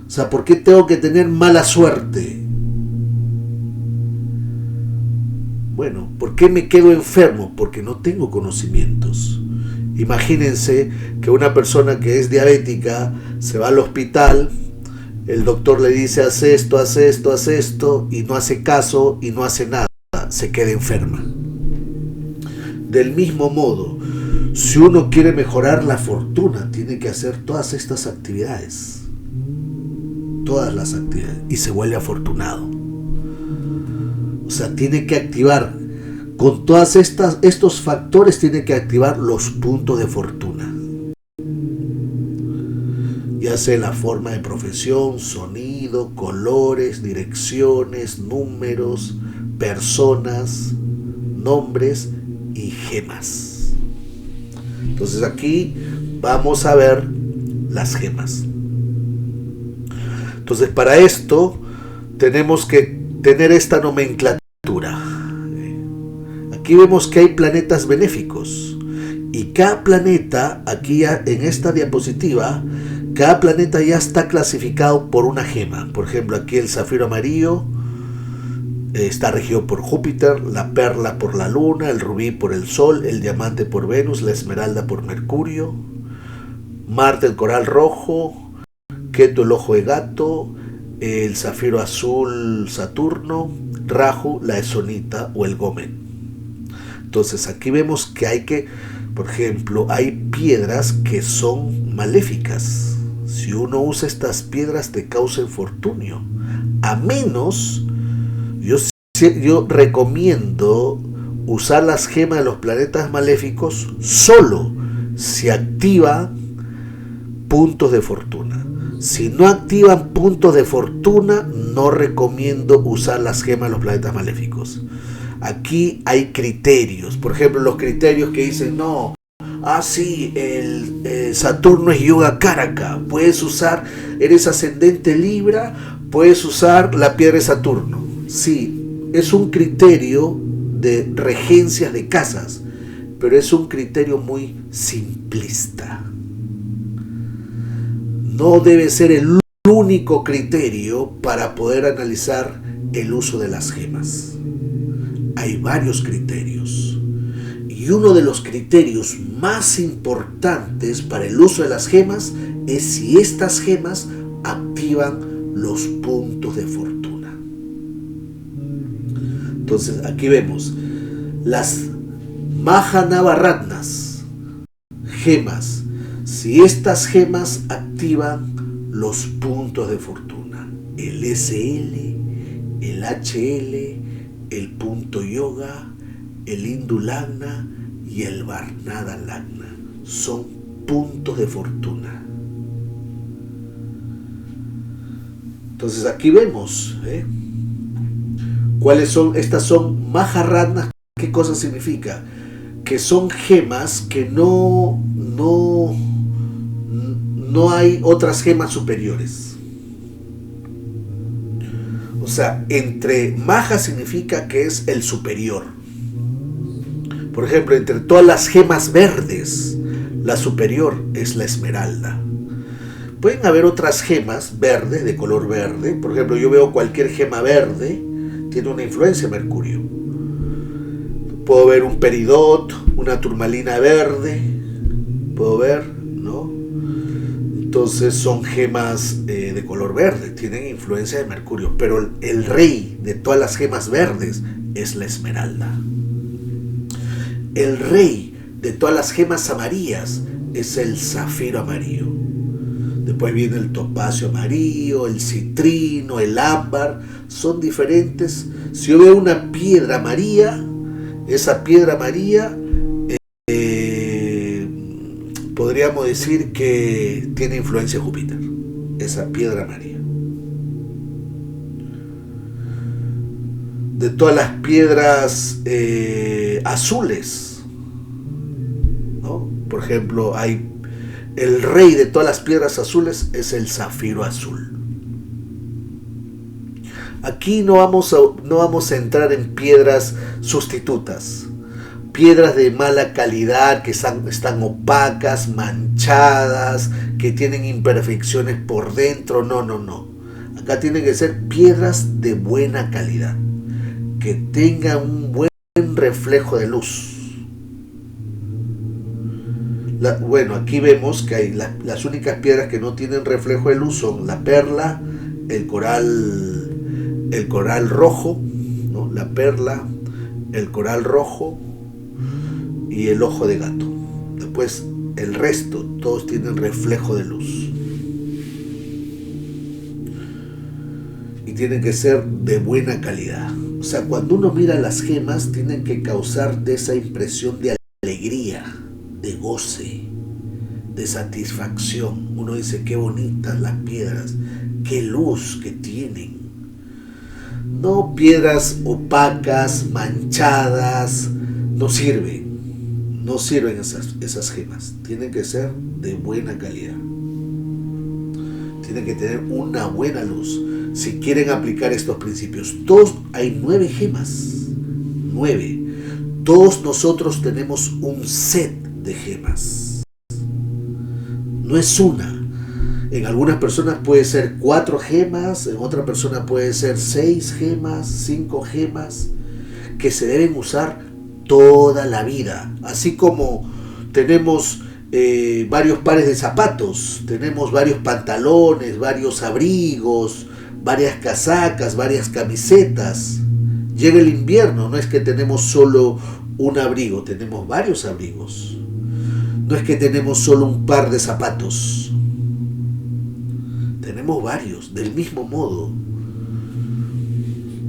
Speaker 1: O sea, ¿por qué tengo que tener mala suerte? Bueno, ¿por qué me quedo enfermo? Porque no tengo conocimientos. Imagínense que una persona que es diabética se va al hospital, el doctor le dice haz esto, haz esto, haz esto, y no hace caso y no hace nada, se queda enferma. Del mismo modo, si uno quiere mejorar la fortuna, tiene que hacer todas estas actividades. Todas las actividades. Y se vuelve afortunado. O sea, tiene que activar, con todas estos factores, tiene que activar los puntos de fortuna. Ya sea la forma de profesión, sonido, colores, direcciones, números, personas, nombres y gemas. Entonces aquí vamos a ver las gemas. Entonces para esto tenemos que tener esta nomenclatura. Aquí vemos que hay planetas benéficos y cada planeta, aquí en esta diapositiva, cada planeta ya está clasificado por una gema. Por ejemplo, aquí el zafiro amarillo está regido por Júpiter, la perla por la luna, el rubí por el sol, el diamante por Venus, la esmeralda por Mercurio, Marte el coral rojo, Ketu el ojo de gato, el zafiro azul Saturno, Rahu la esonita o el gomen. Entonces aquí vemos que por ejemplo, hay piedras que son maléficas. Si uno usa estas piedras te causa infortunio. A menos, yo recomiendo usar las gemas de los planetas maléficos solo si activan puntos de fortuna. Si no activan puntos de fortuna, no recomiendo usar las gemas de los planetas maléficos. Aquí hay criterios. Por ejemplo, los criterios que dicen, no, sí, el Saturno es Yoga Karaka. Puedes usar, eres ascendente Libra, puedes usar la piedra de Saturno. Sí, es un criterio de regencias de casas, pero es un criterio muy simplista. No debe ser el único criterio para poder analizar el uso de las gemas. Hay varios criterios. Y uno de los criterios más importantes para el uso de las gemas es si estas gemas activan los puntos de fortuna. Entonces aquí vemos las Mahanavaratnas, gemas. Si estas gemas activan los puntos de fortuna, el SL, el HL, el punto yoga, el Hindu Lagna y el Varnada Lagna, son puntos de fortuna. Entonces aquí vemos, ¿cuáles son? Estas son Maharatnas. ¿Qué cosa significa? Que son gemas que no hay otras gemas superiores. O sea, entre Maha significa que es el superior. Por ejemplo, entre todas las gemas verdes, la superior es la esmeralda. Pueden haber otras gemas verdes, de color verde. Por ejemplo, yo veo cualquier gema verde, tiene una influencia de Mercurio. Puedo ver un peridot, una turmalina verde, puedo ver, ¿no? Entonces son gemas de color verde, tienen influencia de Mercurio, pero el rey de todas las gemas verdes es la esmeralda. El rey de todas las gemas amarillas es el zafiro amarillo. Después viene el topacio amarillo, el citrino, el ámbar, son diferentes. Si yo veo una piedra amarilla, esa piedra amarilla podríamos decir que tiene influencia de Júpiter, esa piedra amarilla. De todas las piedras azules, ¿no? Por ejemplo, hay el rey de todas las piedras azules es el zafiro azul. Aquí no vamos a entrar en piedras sustitutas, piedras de mala calidad que están opacas, manchadas, que tienen imperfecciones por dentro. No. Acá tienen que ser piedras de buena calidad, que tengan un buen reflejo de luz. Bueno, aquí vemos que hay las únicas piedras que no tienen reflejo de luz son la perla, el coral rojo, ¿no? La perla, el coral rojo y el ojo de gato. Después el resto, todos tienen reflejo de luz. Y tienen que ser de buena calidad. O sea, cuando uno mira las gemas, tienen que causarte esa impresión de alegría, de goce, de satisfacción. Uno dice, qué bonitas las piedras, qué luz que tienen. No piedras opacas, manchadas, no sirven esas gemas. Tienen que ser de buena calidad. Tienen que tener una buena luz. Si quieren aplicar estos principios, hay 9 gemas. 9. Todos nosotros tenemos un set de gemas. No es una. En algunas personas puede ser 4 gemas, en otra persona puede ser 6 gemas, 5 gemas, que se deben usar toda la vida. Así como tenemos varios pares de zapatos, tenemos varios pantalones, varios abrigos, varias casacas, varias camisetas. Llega el invierno, no es que tenemos solo un abrigo, tenemos varios abrigos. No es que tenemos solo un par de zapatos, tenemos varios, del mismo modo.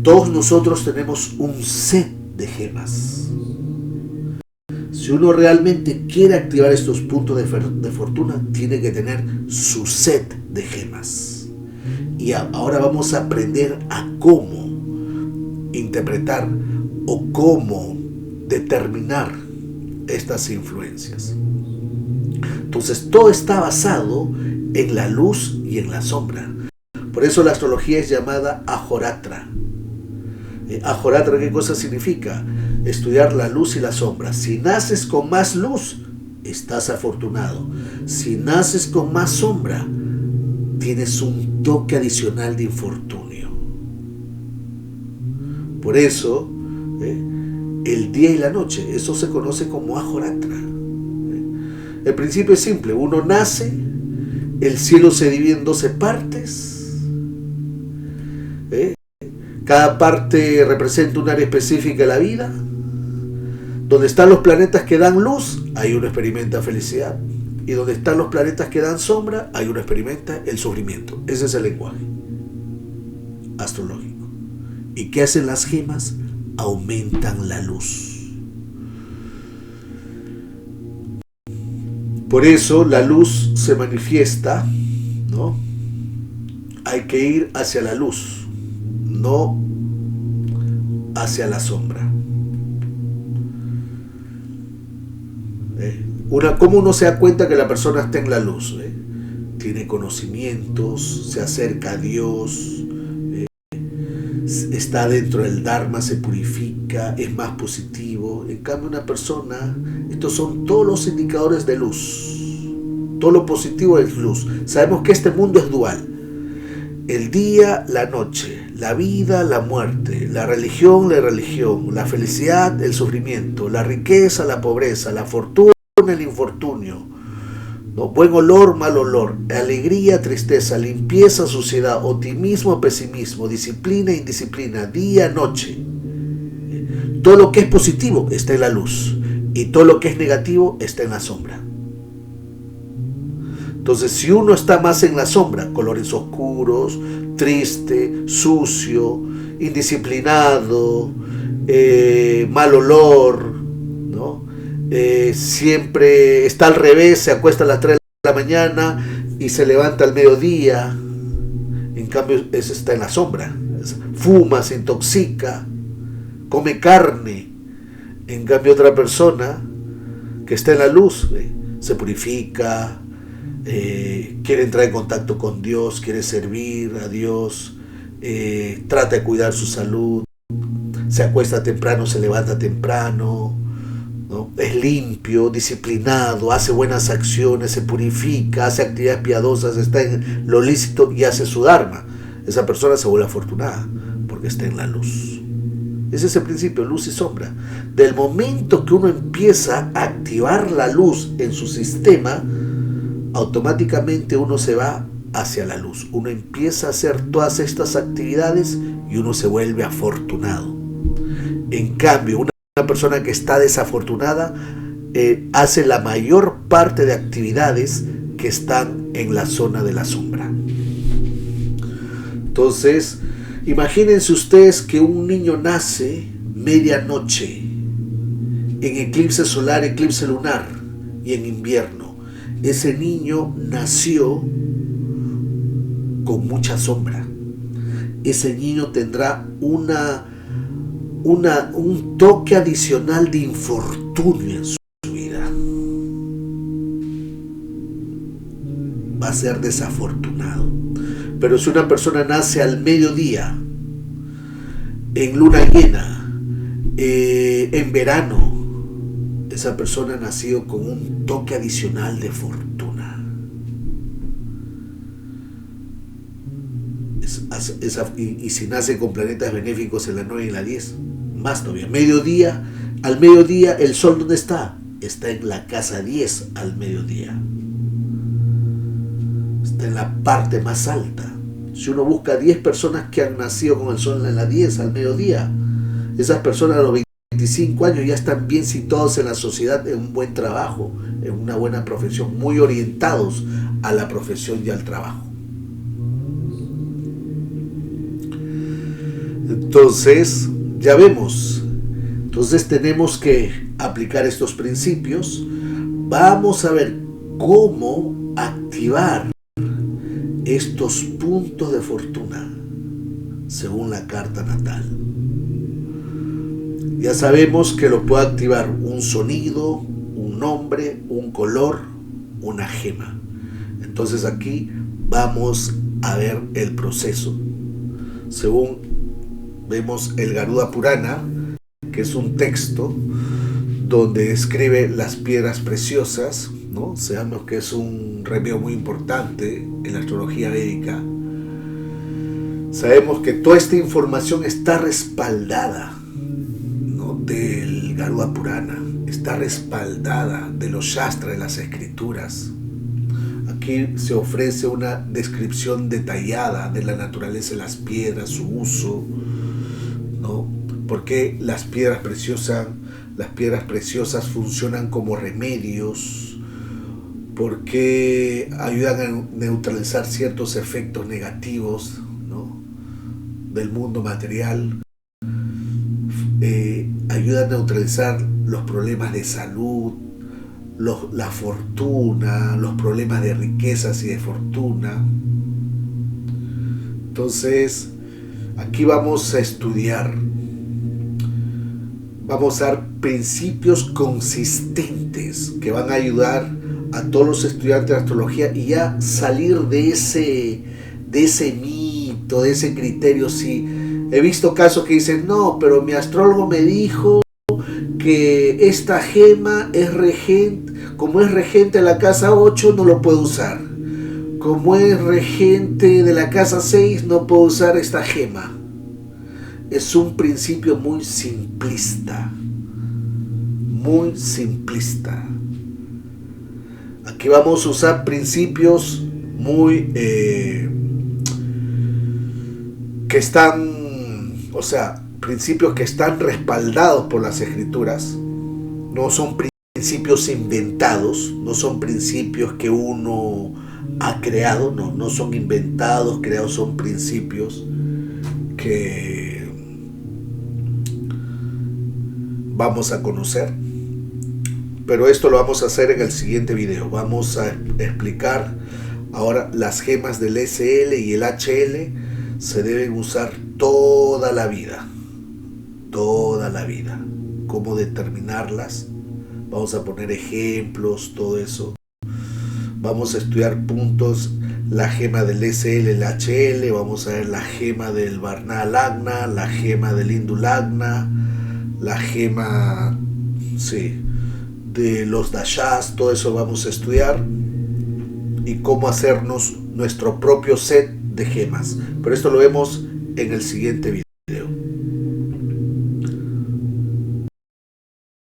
Speaker 1: Todos nosotros tenemos un set de gemas. Si uno realmente quiere activar estos puntos de fortuna, tiene que tener su set de gemas. Y ahora vamos a aprender a cómo interpretar o cómo determinar estas influencias. Entonces, todo está basado en la luz y en la sombra. Por eso la astrología es llamada Ahoratra. Ahoratra, ¿qué cosa significa? Estudiar la luz y la sombra. Si naces con más luz, estás afortunado. Si naces con más sombra, tienes un toque adicional de infortunio. Por eso, el día y la noche, eso se conoce como Ahoratra. El principio es simple. Uno nace, el cielo se divide en 12 partes. Cada parte representa un área específica de la vida. Donde están los planetas que dan luz, ahí uno experimenta felicidad. Y donde están los planetas que dan sombra, ahí uno experimenta el sufrimiento. Ese es el lenguaje astrológico. ¿Y qué hacen las gemas? Aumentan la luz. Por eso la luz se manifiesta, ¿no? Hay que ir hacia la luz, no hacia la sombra. ¿Cómo uno se da cuenta que la persona está en la luz? Tiene conocimientos, se acerca a Dios, está dentro del Dharma, se purifica, es más positivo. En cambio, una persona, estos son todos los indicadores de luz. Todo lo positivo es luz. Sabemos que este mundo es dual. El día, la noche, la vida, la muerte, la religión, la felicidad, el sufrimiento, la riqueza, la pobreza, la fortuna, el infortunio, ¿no? Buen olor, mal olor, alegría, tristeza, limpieza, suciedad, optimismo, pesimismo, disciplina, indisciplina, día, noche. Todo lo que es positivo está en la luz y todo lo que es negativo está en la sombra. Entonces, si uno está más en la sombra, colores oscuros, triste, sucio, indisciplinado, mal olor, ¿no? Siempre está al revés, se acuesta a las 3 de la mañana y se levanta al mediodía. En cambio, eso está en la sombra. Fuma, se intoxica, come carne. En cambio, otra persona que está en la luz, se purifica, quiere entrar en contacto con Dios, quiere servir a Dios, trata de cuidar su salud, se acuesta temprano, se levanta temprano, ¿no? Es limpio, disciplinado, hace buenas acciones, se purifica, hace actividades piadosas, está en lo lícito y hace su dharma. Esa persona se vuelve afortunada porque está en la luz. Ese es el principio, luz y sombra. Del momento que uno empieza a activar la luz en su sistema, automáticamente uno se va hacia la luz. Uno empieza a hacer todas estas actividades y uno se vuelve afortunado. En cambio, una persona que está desafortunada hace la mayor parte de actividades que están en la zona de la sombra. Entonces, imagínense ustedes que un niño nace medianoche, en eclipse solar, eclipse lunar y en invierno. Ese niño nació con mucha sombra. Ese niño tendrá un toque adicional de infortunio en su vida. Va a ser desafortunado. Pero si una persona nace al mediodía, en luna llena, en verano, esa persona ha nacido con un toque adicional de fortuna. Y si nace con planetas benéficos en la 9 y en la 10, más todavía. Al mediodía, ¿el sol dónde está? Está en la casa 10 al mediodía. Está en la parte más alta. Si uno busca 10 personas que han nacido con el sol en la 10 al mediodía, esas personas a los 25 años ya están bien situados en la sociedad, en un buen trabajo, en una buena profesión, muy orientados a la profesión y al trabajo. Entonces, ya vemos. Entonces tenemos que aplicar estos principios. Vamos a ver cómo activar estos puntos de fortuna según la carta natal. Ya sabemos que lo puede activar un sonido, un nombre, un color, una gema. Entonces aquí vamos a ver el proceso. Según vemos el Garuda Purana, que es un texto donde describe las piedras preciosas, ¿no? Sabemos que es un remedio muy importante en la astrología védica. Sabemos que toda esta información está respaldada, ¿no?, del Garuda Purana, está respaldada de los Shastras, de las escrituras. Aquí se ofrece una descripción detallada de la naturaleza de las piedras, su uso, ¿no? Porque las piedras preciosas funcionan como remedios, porque ayudan a neutralizar ciertos efectos negativos, ¿no?, del mundo material, ayudan a neutralizar los problemas de salud, la fortuna, los problemas de riquezas y de fortuna. Entonces, aquí vamos a estudiar, vamos a dar principios consistentes que van a ayudar a todos los estudiantes de astrología y ya salir de ese mito, de ese criterio. Si he visto casos que dicen, no, pero mi astrólogo me dijo que esta gema es regente, como es regente de la casa 8 no lo puedo usar, como es regente de la casa 6 no puedo usar esta gema. Es un principio muy simplista, muy simplista. Aquí vamos a usar principios muy que están, principios que están respaldados por las escrituras. No son principios inventados, no son principios que uno ha creado, no son inventados, creados, son principios que vamos a conocer. Pero esto lo vamos a hacer en el siguiente video. Vamos a explicar ahora las gemas del SL y el HL. Se deben usar toda la vida. Toda la vida. ¿Cómo determinarlas? Vamos a poner ejemplos, todo eso. Vamos a estudiar puntos la gema del SL-LHL, vamos a ver la gema del Varna-Lagna, la gema del Hindu-Lagna, la gema, sí, de los dashas, todo eso vamos a estudiar, y cómo hacernos nuestro propio set de gemas. Pero esto lo vemos en el siguiente video.